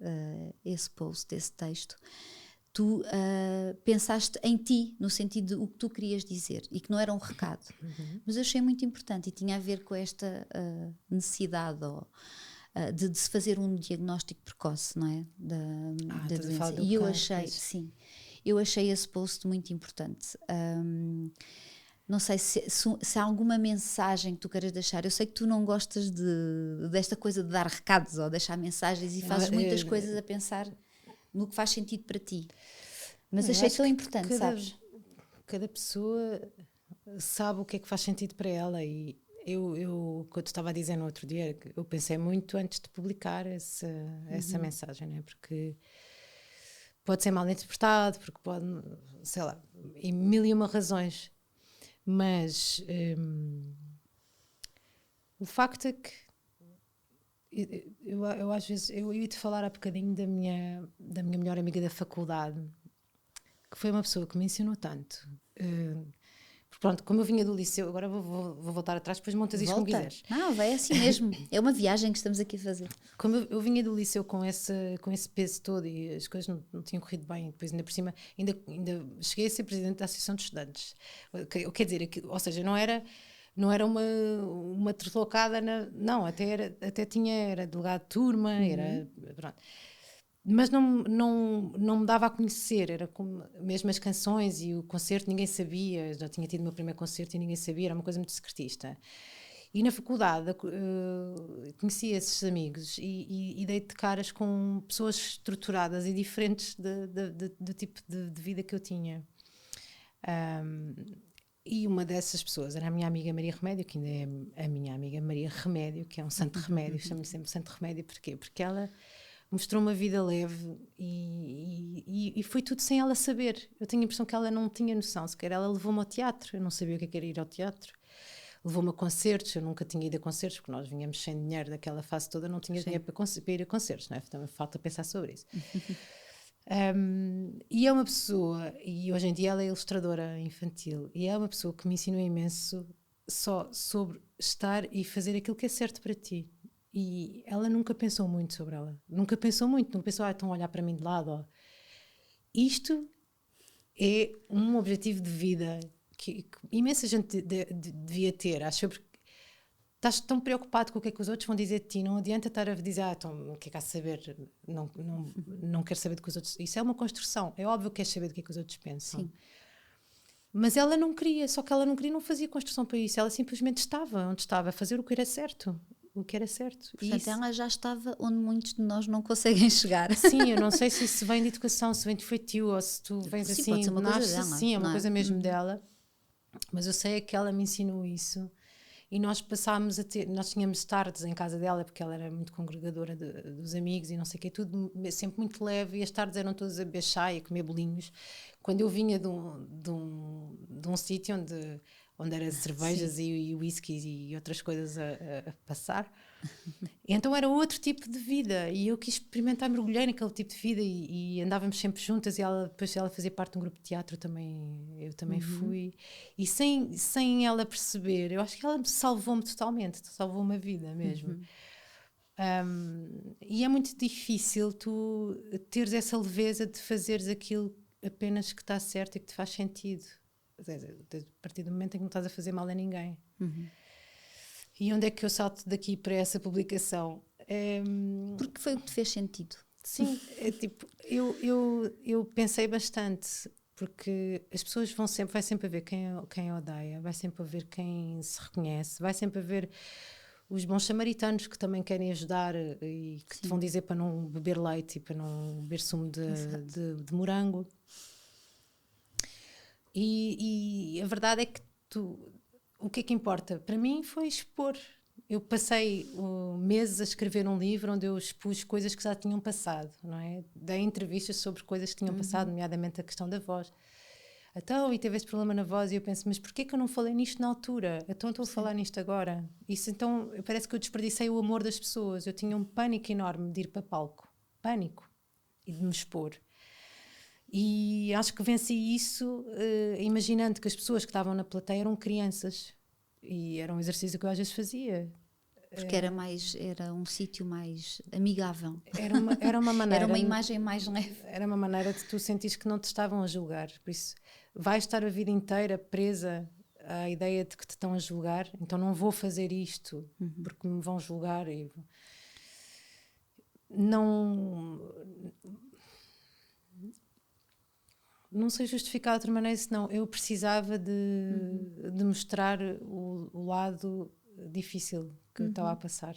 esse post, esse texto, tu pensaste em ti, no sentido de o que tu querias dizer, e que não era um recado. Mas eu achei muito importante e tinha a ver com esta necessidade de se fazer um diagnóstico precoce, não é? Da doença. E eu achei, sim, eu achei esse post muito importante. Não sei se há alguma mensagem que tu queiras deixar. Eu sei que tu não gostas desta coisa de dar recados ou deixar mensagens e fazes muitas coisas a pensar no que faz sentido para ti. Mas achei tão importante, sabes? Cada pessoa sabe o que é que faz sentido para ela e eu quando estava a dizer no outro dia, eu pensei muito antes de publicar essa mensagem, né? Porque pode ser mal interpretado, porque pode, sei lá, e mil e uma razões. Mas o facto é que eu às vezes, eu ia-te falar há bocadinho da minha melhor amiga da faculdade, que foi uma pessoa que me ensinou tanto. Pronto, como eu vinha do liceu, agora vou voltar atrás, depois montas isto como quiseres. Não, vai assim mesmo. É uma viagem que estamos aqui a fazer. Como eu vinha do liceu com esse peso todo e as coisas não tinham corrido bem, depois ainda por cima, ainda cheguei a ser presidente da Associação de Estudantes. Quer dizer, ou seja, não era uma deslocada, não, até era delegado de turma, era... Pronto. Mas não me dava a conhecer, era como mesmo as canções e o concerto, ninguém sabia, já tinha tido o meu primeiro concerto e ninguém sabia, era uma coisa muito secretista. E na faculdade conheci esses amigos e dei de caras com pessoas estruturadas e diferentes do tipo de vida que eu tinha. E uma dessas pessoas era a minha amiga Maria Remédio, que ainda é a minha amiga Maria Remédio, que é um santo remédio, chamo-lhe sempre santo remédio, porquê? Porque ela mostrou uma vida leve e foi tudo sem ela saber. Eu tenho a impressão que ela não tinha noção sequer. Ela levou-me ao teatro, eu não sabia o que era ir ao teatro. Levou-me a concertos, eu nunca tinha ido a concertos, porque nós vinhamos sem dinheiro daquela fase toda, não tinha dinheiro para ir a concertos, não é? Também falta pensar sobre isso. E é uma pessoa, e hoje em dia ela é ilustradora infantil, e é uma pessoa que me ensinou imenso só sobre estar e fazer aquilo que é certo para ti. E ela nunca pensou muito sobre ela. Nunca pensou, estão a olhar para mim de lado. Isto é um objetivo de vida que imensa gente devia ter, acho eu, porque estás tão preocupado com o que é que os outros vão dizer de ti, não adianta estar a dizer, então, o que é que há de saber? Não quero saber do que os outros... Isso é uma construção, é óbvio que queres saber do que é que os outros pensam. Sim. Mas ela não queria, só que ela não queria, não fazia construção para isso, ela simplesmente estava onde estava, a fazer o que era certo. Portanto, ela já estava onde muitos de nós não conseguem chegar. Sim, eu não sei se isso vem de educação, se vem de feitio ou se tu vens sim, assim, pode ser uma coisa dela, sim, é uma coisa mesmo dela, mas eu sei que ela me ensinou isso e nós passámos nós tínhamos tardes em casa dela, porque ela era muito congregadora dos amigos e não sei o que, tudo sempre muito leve, e as tardes eram todas a beber chá e a comer bolinhos. Quando eu vinha de um sítio onde era cervejas e whiskies e outras coisas a passar, então era outro tipo de vida, e eu quis experimentar, mergulhar naquele tipo de vida, e andávamos sempre juntas, e depois ela fazia parte de um grupo de teatro também, eu também fui, e sem ela perceber, eu acho que ela salvou-me totalmente, salvou-me a vida mesmo. E é muito difícil tu teres essa leveza de fazeres aquilo apenas que está certo e que te faz sentido, a partir do momento em que não estás a fazer mal a ninguém. E onde é que eu salto daqui para essa publicação? Porque foi o que te fez sentido. Sim, tipo, eu pensei bastante, porque as pessoas vai sempre haver quem odeia, vai sempre haver quem se reconhece, vai sempre haver os bons samaritanos que também querem ajudar e que te vão dizer para não beber leite e para não beber sumo de morango. E a verdade é que o que é que importa? Para mim foi expor. Eu passei meses a escrever um livro onde eu expus coisas que já tinham passado, não é? Dei entrevistas sobre coisas que tinham passado, nomeadamente a questão da voz. Então, e teve esse problema na voz, e eu penso, mas porquê que eu não falei nisto na altura? Então estou a falar nisto agora. Isso, então, parece que eu desperdicei o amor das pessoas. Eu tinha um pânico enorme de ir para palco. Pânico. E de me expor. E acho que venci isso imaginando que as pessoas que estavam na plateia eram crianças. E era um exercício que eu às vezes fazia. Porque era um sítio mais amigável. Era uma maneira. Era uma imagem mais leve. Era uma maneira de tu sentires que não te estavam a julgar. Por isso, vais estar a vida inteira presa à ideia de que te estão a julgar, então não vou fazer isto porque me vão julgar. Não sei justificar de outra maneira, senão eu precisava de mostrar o lado difícil que eu estava a passar.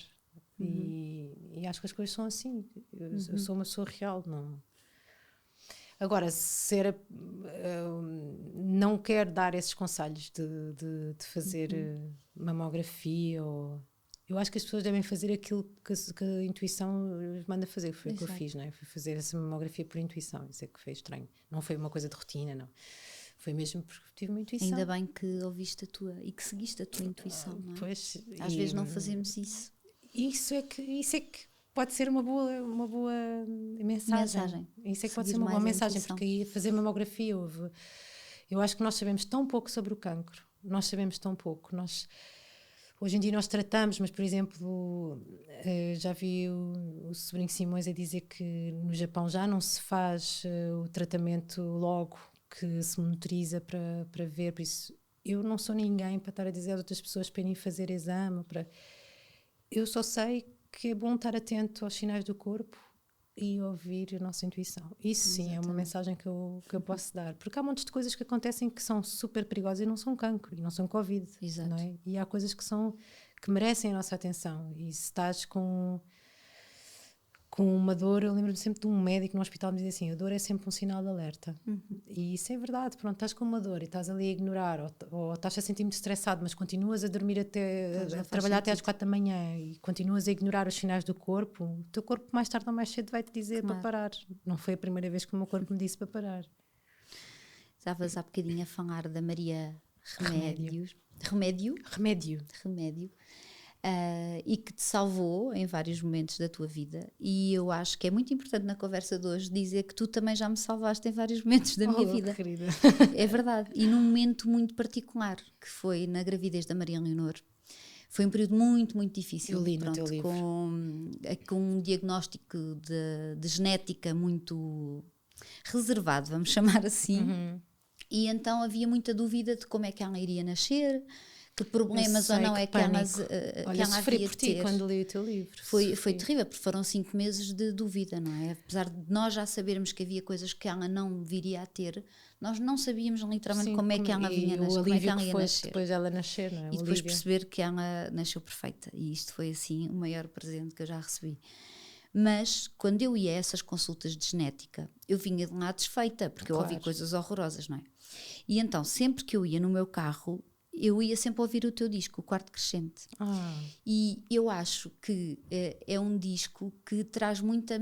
E acho que as coisas são assim. Eu sou uma pessoa real. Não. Agora, não quero dar esses conselhos de fazer mamografia. Eu acho que as pessoas devem fazer aquilo que a intuição lhes manda fazer. Foi o que eu fiz, não é? Foi fazer essa mamografia por intuição. Isso é que foi estranho. Não foi uma coisa de rotina, não. Foi mesmo porque tive uma intuição. Ainda bem que ouviste e que seguiste a tua intuição, não é? Pois, às vezes não fazemos isso. Isso é que pode ser uma boa mensagem. Isso é que pode ser uma boa mensagem, porque aí fazer mamografia eu acho que nós sabemos tão pouco sobre o cancro. Nós sabemos tão pouco. Hoje em dia nós tratamos, mas por exemplo, já vi o sobrinho Simões a dizer que no Japão já não se faz o tratamento logo, que se monitoriza para ver. Por isso, eu não sou ninguém para estar a dizer a outras pessoas para irem fazer exame. Eu só sei que é bom estar atento aos sinais do corpo e ouvir a nossa intuição. Isso sim, é uma mensagem que eu posso dar. Porque há montes de coisas que acontecem que são super perigosas e não são cancro, e não são Covid. Exato. Não é? E há coisas que merecem a nossa atenção. E se estás com uma dor, eu lembro-me sempre de um médico no hospital me dizer assim, a dor é sempre um sinal de alerta. E isso é verdade. Pronto, estás com uma dor e estás ali a ignorar, ou estás a sentir muito estressado, mas continuas a dormir a trabalhar até às 4 da manhã e continuas a ignorar os sinais do corpo, o teu corpo mais tarde ou mais cedo vai-te dizer para parar. Não foi a primeira vez que o meu corpo me disse para parar. Estavas há bocadinho a falar da Maria Remédio. E que te salvou em vários momentos da tua vida, e eu acho que é muito importante na conversa de hoje dizer que tu também já me salvaste em vários momentos da minha vida. Querida. É verdade, e num momento muito particular, que foi na gravidez da Maria Leonor. Foi um período muito, muito difícil. Eu li no teu livro. Com um diagnóstico de genética muito reservado, vamos chamar assim. E então havia muita dúvida de como é que ela iria nascer, que problemas ou não é que ela havia de ter. Quando li o teu livro. Foi terrível, porque foram 5 meses de dúvida, não é? Apesar de nós já sabermos que havia coisas que ela não viria a ter, nós não sabíamos literalmente como é que ela vinha nascer, como é que ela ia nascer. Depois dela nascer, não é? E depois perceber que ela nasceu perfeita, e isto foi assim o maior presente que eu já recebi. Mas quando eu ia a essas consultas de genética, eu vinha de lá desfeita, porque eu ouvi coisas horrorosas, não é? E então, sempre que eu ia no meu carro, eu ia sempre ouvir o teu disco, o Quarto Crescente. E eu acho que é um disco que traz muita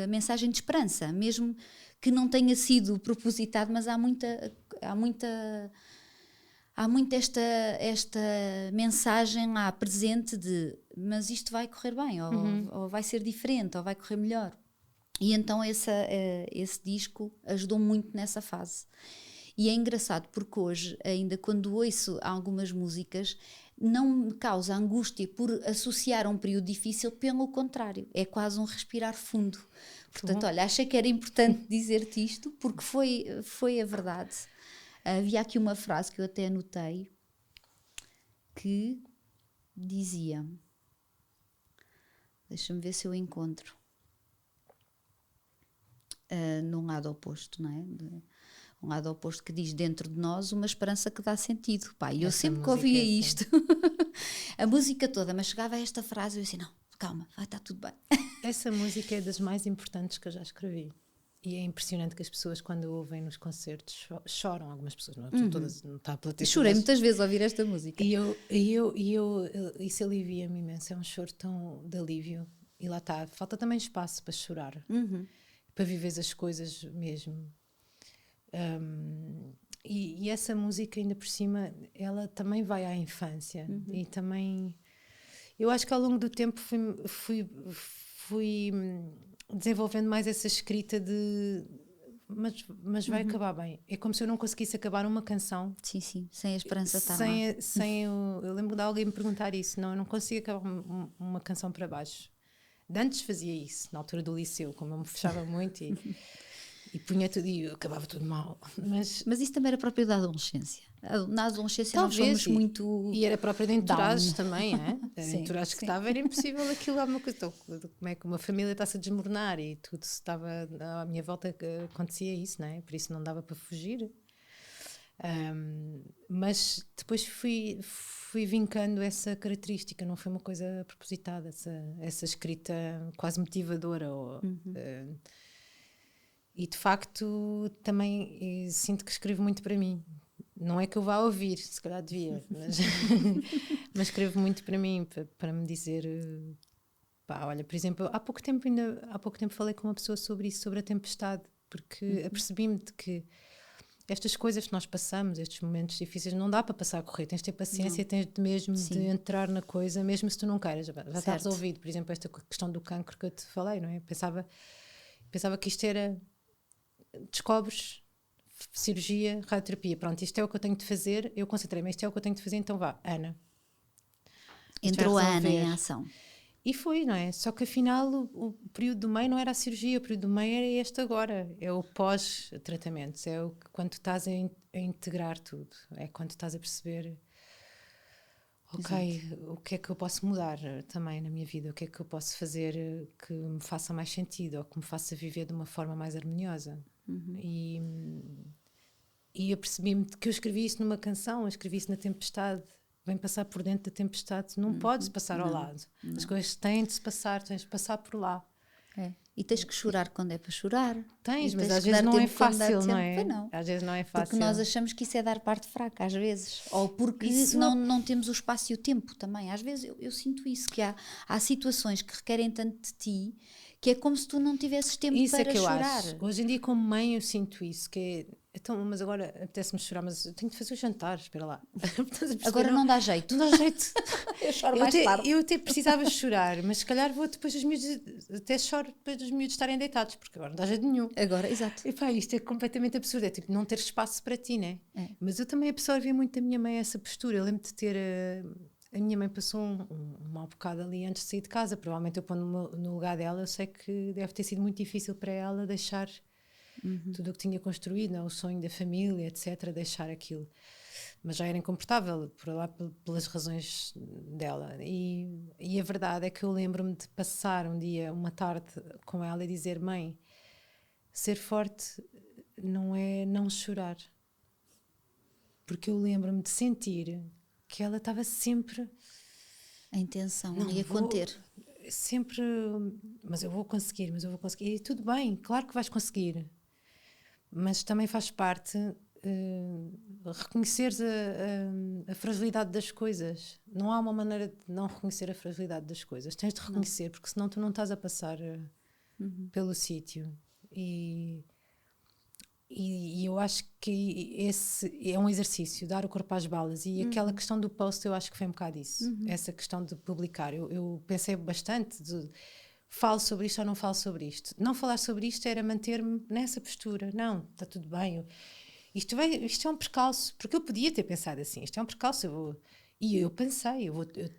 mensagem de esperança, mesmo que não tenha sido propositado, mas há muita esta mensagem lá presente de mas isto vai correr bem, ou vai ser diferente, ou vai correr melhor. E então esse disco ajudou muito nessa fase. E é engraçado porque hoje, ainda quando ouço algumas músicas, não me causa angústia por associar a um período difícil, pelo contrário, é quase um respirar fundo. Portanto, olha, achei que era importante dizer-te isto, porque foi a verdade. Havia aqui uma frase que eu até anotei, que dizia, deixa-me ver se eu encontro, num lado oposto, não é? Um lado oposto que diz dentro de nós uma esperança que dá sentido. Pá, e eu sempre que ouvia isto, a música toda, mas chegava a esta frase, eu disse, não, calma, vai estar tudo bem. Essa música é das mais importantes que eu já escrevi. E é impressionante que as pessoas, quando ouvem nos concertos, choram. Algumas pessoas, não todas, não está a plateia. Chorei muitas vezes a ouvir esta música. Isso alivia-me imenso. É um choro tão de alívio. E lá está, falta também espaço para chorar, para viver as coisas mesmo. E essa música, ainda por cima, ela também vai à infância. E também, eu acho que ao longo do tempo fui desenvolvendo mais essa escrita de mas vai acabar bem. É como se eu não conseguisse acabar uma canção. Sim, sem a esperança estar lá. Eu lembro de alguém me perguntar isso. Não, eu não consigo acabar uma canção para baixo. De antes fazia isso, na altura do liceu, como eu me fechava muito e punha tudo e acabava tudo mal. Mas isso também era próprio da adolescência. Na adolescência talvez, nós somos muito... E era próprio de entourages também, é? Sim, entourages que estava, era impossível aquilo, alguma coisa. Então, como é que uma família está-se a desmoronar e tudo estava à minha volta, acontecia isso, não é? Por isso não dava para fugir. Mas depois fui vincando essa característica, não foi uma coisa propositada, essa escrita quase motivadora. E de facto também sinto que escrevo muito para mim. Não é que eu vá ouvir, se calhar devia, mas escrevo muito para mim, para me dizer, pá, olha, por exemplo, há pouco tempo falei com uma pessoa sobre isso, sobre a tempestade, porque apercebi-me de que estas coisas que nós passamos, estes momentos difíceis, não dá para passar a correr, tens de ter paciência, tens mesmo de entrar na coisa, mesmo se tu não queiras, já está resolvido. Por exemplo, esta questão do cancro que eu te falei, não é? Pensava que isto era, descobres, cirurgia, radioterapia, pronto, isto é o que eu tenho de fazer, eu concentrei-me, isto é o que eu tenho de fazer, então vá, Ana. Entrou a Ana em ação. E foi, não é? Só que afinal o período do meio não era a cirurgia, o período do meio era este agora, é o pós-tratamento, é quando tu estás a integrar tudo, é quando estás a perceber, ok, o que é que eu posso mudar também na minha vida, o que é que eu posso fazer que me faça mais sentido, ou que me faça viver de uma forma mais harmoniosa. E eu percebi-me que eu escrevi isso numa canção, eu escrevi isso na tempestade. Vem passar por dentro da tempestade, não podes passar ao lado. As coisas têm de se passar, tens de passar por lá. E tens que chorar quando é para chorar. Tens, mas às vezes não é fácil, não é? Não. Às vezes não é fácil. Porque nós achamos que isso é dar parte fraca, às vezes. Ou porque não temos o espaço e o tempo também. Às vezes eu sinto isso, que há situações que requerem tanto de ti, que é como se tu não tivesses tempo isso para é que chorar. Eu acho. Hoje em dia, como mãe, eu sinto isso, que é... Então, mas agora apetece-me chorar, mas eu tenho de fazer o jantar, espera lá. Agora não dá jeito. Não dá jeito. Eu choro mais tarde. Eu até precisava chorar, mas se calhar vou depois dos miúdos, até choro depois dos miúdos estarem deitados, porque agora não dá jeito nenhum. Agora, exato. E pá, isto é completamente absurdo, é tipo não ter espaço para ti, né? Mas eu também absorvi muito da minha mãe essa postura. Eu lembro de ter... A minha mãe passou um mau bocado ali antes de sair de casa. Provavelmente eu pondo no lugar dela, eu sei que deve ter sido muito difícil para ela deixar tudo o que tinha construído, né? O sonho da família, etc., deixar aquilo. Mas já era incomportável por lá pelas razões dela. E a verdade é que eu lembro-me de passar um dia, uma tarde com ela e dizer: mãe, ser forte não é não chorar. Porque eu lembro-me de sentir que ela estava sempre... A intenção, ia conter. Sempre, mas eu vou conseguir. E tudo bem, claro que vais conseguir. Mas também faz parte reconheceres a fragilidade das coisas. Não há uma maneira de não reconhecer a fragilidade das coisas. Tens de reconhecer, porque senão tu não estás a passar pelo sítio. E eu acho que esse é um exercício, dar o corpo às balas. E aquela questão do post, eu acho que foi um bocado isso. Essa questão de publicar. Eu pensei bastante falo sobre isto ou não falo sobre isto. Não falar sobre isto era manter-me nessa postura. Não, está tudo bem. Isto é um percalço, porque eu podia ter pensado assim, isto é um percalço, e eu pensei,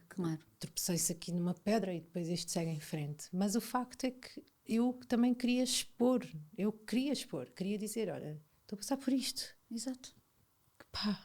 Claro. tropecei-se aqui numa pedra e depois isto segue em frente. Mas o facto é que eu também queria expor, queria dizer, olha, estou a passar por isto. Exato. Pá,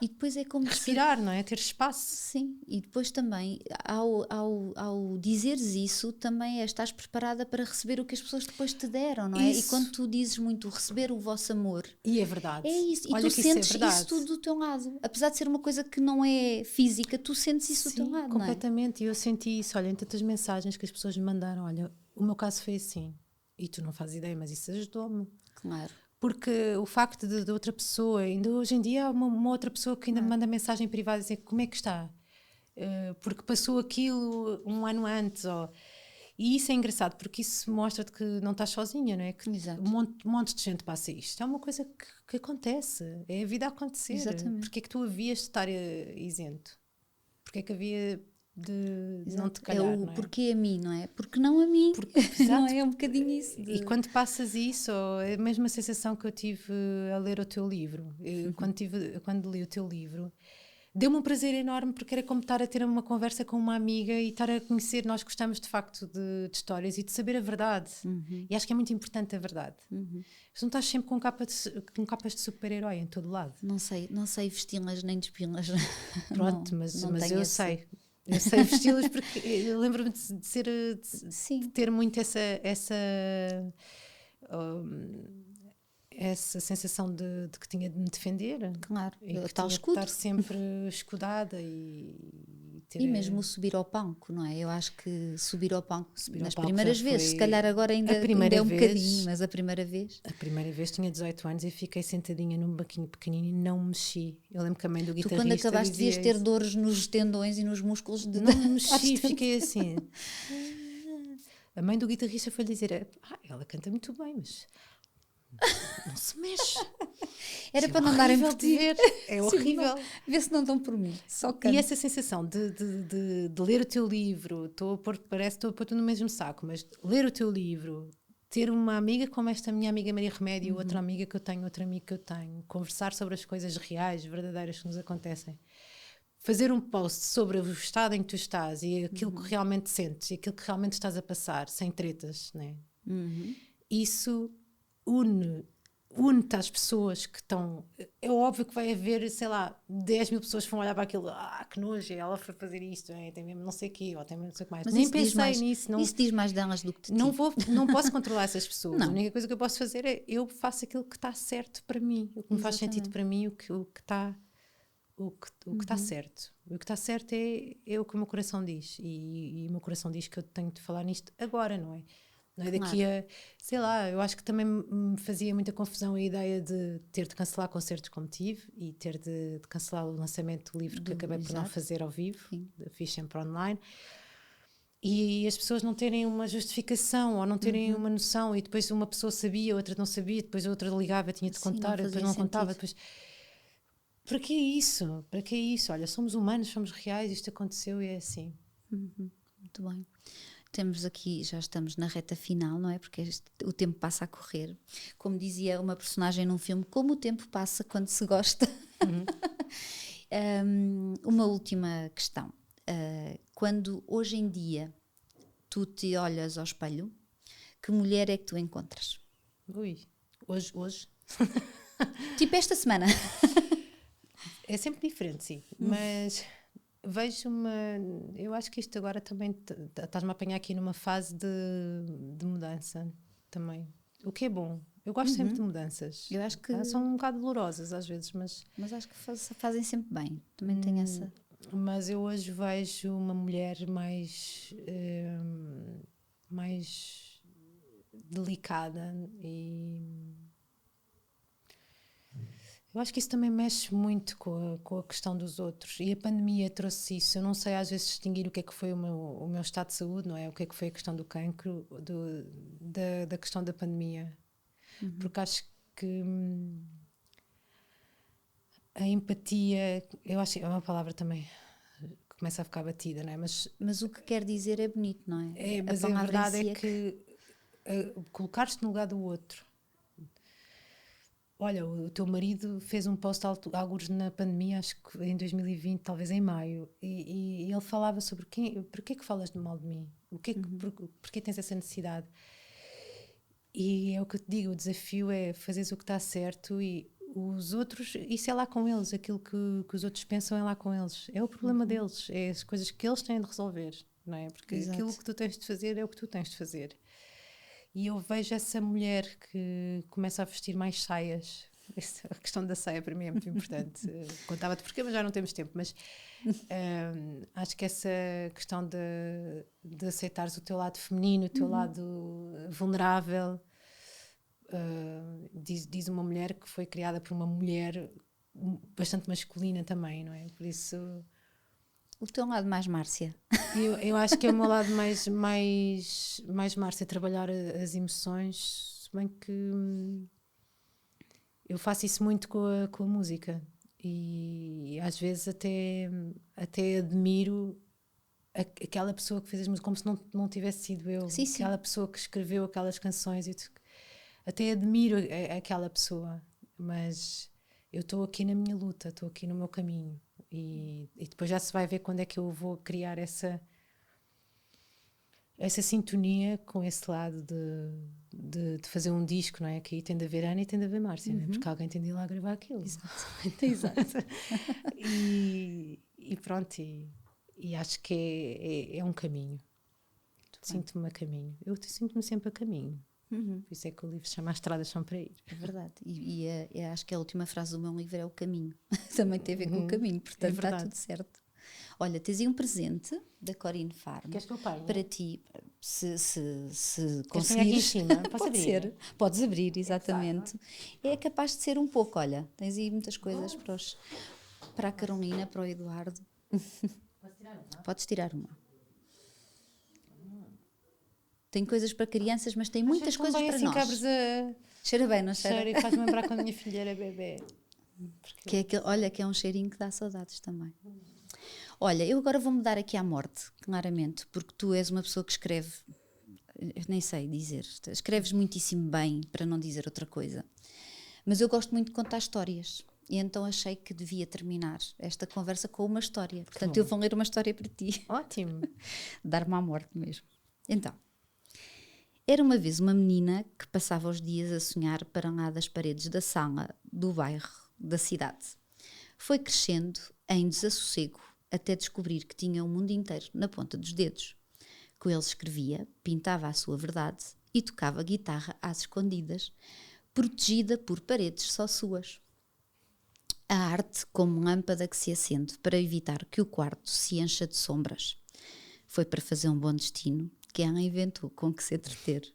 E depois é como respirar, não é? Ter espaço. Sim, e depois também, ao dizeres isso, também estás preparada para receber o que as pessoas depois te deram, não é? Isso. E quando tu dizes muito receber o vosso amor, E é verdade. é isso. E Olha tu que sentes isso é verdade. isso tudo do teu lado. Apesar de ser uma coisa que não é física, tu sentes isso do teu lado, completamente. E eu senti isso, olha, em tantas mensagens que as pessoas me mandaram, olha, o meu caso foi assim. E tu não fazes ideia, mas isso ajudou-me. Claro. Porque o facto de outra pessoa, ainda hoje em dia há uma outra pessoa que ainda me manda mensagem privada a dizer como é que está, porque passou aquilo um ano antes, e isso é engraçado, porque isso mostra-te que não estás sozinha, não é? Que Exato. um monte de gente passa isto. É uma coisa que acontece, é a vida a acontecer. Exatamente. Porque é que tu havias de estar isento? Porque é que havia de não te calhar, é o não é? porquê a mim, não é? Porque não a mim. Não é um bocadinho isso. E quando passas isso, é a mesma sensação que eu tive a ler o teu livro. Quando li o teu livro, deu-me um prazer enorme, porque era como estar a ter uma conversa com uma amiga e estar a conhecer. Nós gostamos de facto de histórias e de saber a verdade. E acho que é muito importante a verdade. Mas não estás sempre com capas de super-herói em todo lado. Não sei vesti-las nem despí-las. Pronto, não mas eu sei. Eu sei vesti-las porque eu lembro-me de ter muito essa sensação de que tinha de me defender. Claro, E que tal tinha escudo. de estar sempre escudada e ter... E mesmo o subir ao palco, não é? Eu acho que subir ao palco nas palco primeiras já vezes, foi se calhar agora ainda é um bocadinho, mas a primeira vez. A primeira vez tinha 18 anos e fiquei sentadinha num banquinho pequenino e não mexi. Eu lembro que a mãe do guitarrista Tu quando acabaste devias ter isso. dores nos tendões e nos músculos de Não mexi, fiquei assim. A mãe do guitarrista foi dizer: ela canta muito bem, mas não se mexe. Era para não darem por ti. ver. É horrível. Vê se não dão por mim. Só canto. E essa sensação de ler o teu livro, parece que estou a pôr tudo no mesmo saco, mas ler o teu livro, ter uma amiga como esta minha amiga Maria Remédio, outra amiga que eu tenho, outra amiga que eu tenho, conversar sobre as coisas reais, verdadeiras que nos acontecem, fazer um post sobre o estado em que tu estás e aquilo que realmente sentes e aquilo que realmente estás a passar, sem tretas, né? Isso une-te às pessoas que estão... É óbvio que vai haver, sei lá, 10 mil pessoas que vão olhar para aquilo, que nojo, ela foi fazer isto, tem mesmo não sei o quê, ou tem mesmo não sei o que mais. Mas Nem pensei nisso. Isso diz mais delas do que de ti. Não posso controlar essas pessoas. Não. A única coisa que eu posso fazer é eu faço aquilo que está certo para mim, o que me faz sentido para mim, o que está certo. O que está certo é o que o meu coração diz. E o meu coração diz que eu tenho de falar nisto agora, não é? Não é daqui a... Sei lá, eu acho que também me fazia muita confusão a ideia de ter de cancelar concertos como tive e ter de cancelar o lançamento do livro que acabei por não fazer ao vivo. Fiz sempre online. E as pessoas não terem uma justificação ou não terem uma noção, e depois uma pessoa sabia, outra não sabia, depois a outra ligava, tinha de contar, depois não contava, depois... Para que isso? Para que isso? Olha, somos humanos, somos reais, isto aconteceu e é assim. Muito bem. Temos aqui, já estamos na reta final, não é? Porque o tempo passa a correr. Como dizia uma personagem num filme, como o tempo passa quando se gosta. Uma última questão. Quando hoje em dia tu te olhas ao espelho, que mulher é que tu encontras? Hoje? Tipo esta semana. É sempre diferente, sim. Mas vejo eu acho que isto agora também estás-me a apanhar aqui numa fase de mudança também. O que é bom. Eu gosto sempre de mudanças. Eu acho que... São um bocado dolorosas às vezes, mas acho que fazem sempre bem. Também tenho essa... Mas eu hoje vejo uma mulher mais delicada e Eu acho que isso também mexe muito com a questão dos outros, e a pandemia trouxe isso. Eu não sei às vezes distinguir o que é que foi o meu estado de saúde, não é? O que é que foi a questão do cancro, da questão da pandemia. Porque acho que a empatia, eu acho que é uma palavra também que começa a ficar batida, não é? Mas o que quer dizer é bonito, não é? Mas a verdade é que colocar-te no lugar do outro. Olha, o teu marido fez um post alguns na pandemia, acho que em 2020, talvez em maio, e ele falava sobre porquê que falas de mal de mim? Porquê tens essa necessidade? E é o que eu te digo, o desafio é fazeres o que está certo, e os outros, isso é lá com eles, aquilo que os outros pensam é lá com eles, é o problema deles, é as coisas que eles têm de resolver, não é? Porque aquilo que tu tens de fazer é o que tu tens de fazer. E eu vejo essa mulher que começa a vestir mais saias. A questão da saia para mim é muito importante. Contava-te porquê, mas já não temos tempo. Mas acho que essa questão de aceitares o teu lado feminino, o teu lado vulnerável, diz uma mulher que foi criada por uma mulher bastante masculina também, não é? Por isso... O teu lado mais Márcia. Eu acho que é o meu lado mais Márcia, trabalhar as emoções, se bem que eu faço isso muito com a música, e às vezes até admiro aquela pessoa que fez as músicas, como se não tivesse sido eu, aquela pessoa que escreveu aquelas canções, até admiro aquela pessoa, mas eu estou aqui na minha luta, estou aqui no meu caminho. E depois já se vai ver quando é que eu vou criar essa sintonia com esse lado de fazer um disco, não é? Que aí tem de haver Ana e tem de haver Márcia, não é? Porque alguém tem de ir lá gravar aquilo. Exato. E pronto, e acho que é um caminho. Sinto-me a caminho. Eu sinto-me sempre a caminho. Por isso é que o livro se chama As Estradas São para Ir. É verdade. E acho que a última frase do meu livro é o caminho. Também tem a ver com o caminho, portanto está tudo certo. Olha, tens aí um presente da Corinne Farm. Queres que eu pague? Para ti, se conseguires. Aqui em cima? Posso Pode abrir? ser. Podes abrir, exatamente. É capaz de ser um pouco, olha. Tens aí muitas coisas para a Carolina, para o Eduardo. Posso tirar uma? Podes tirar uma. Tem coisas para crianças, mas tem muitas coisas para assim nós. Que abres cheira bem, não cheira? Cheira, e faz-me lembrar quando a minha filha era bebê. Que é aquele, olha, que é um cheirinho que dá saudades também. Olha, eu agora vou-me dar aqui à morte, claramente, porque tu és uma pessoa que escreve, eu nem sei dizer, escreves muitíssimo bem, para não dizer outra coisa. Mas eu gosto muito de contar histórias. E então achei que devia terminar esta conversa com uma história. Portanto, eu vou ler uma história para ti. Ótimo. Dar-me à morte mesmo. Então, era uma vez uma menina que passava os dias a sonhar para lá das paredes da sala do bairro da cidade. Foi crescendo em desassossego até descobrir que tinha o mundo inteiro na ponta dos dedos. Com ele escrevia, pintava a sua verdade e tocava guitarra às escondidas, protegida por paredes só suas. A arte como lâmpada que se acende para evitar que o quarto se encha de sombras. Foi para fazer um bom destino que ela inventou com que se entreter.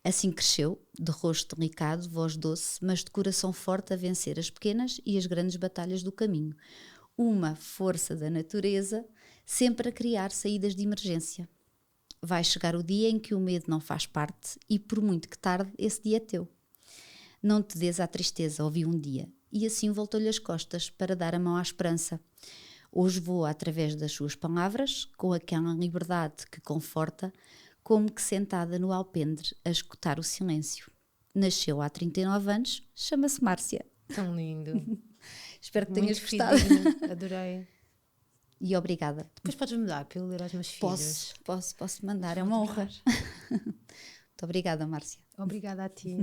Assim cresceu, de rosto delicado, voz doce, mas de coração forte a vencer as pequenas e as grandes batalhas do caminho. Uma força da natureza, sempre a criar saídas de emergência. Vai chegar o dia em que o medo não faz parte e, por muito que tarde, esse dia é teu. Não te des à tristeza, ouvi um dia, e assim voltou-lhe as costas para dar a mão à esperança. Hoje voa através das suas palavras, com aquela liberdade que conforta, como que sentada no alpendre a escutar o silêncio. Nasceu há 39 anos, chama-se Márcia. Tão lindo. Espero que tenhas gostado. Adorei. E obrigada. Depois podes mudar para eu ler às minhas filhas. Posso mandar, é uma honra. Muito obrigada, Márcia. Obrigada a ti.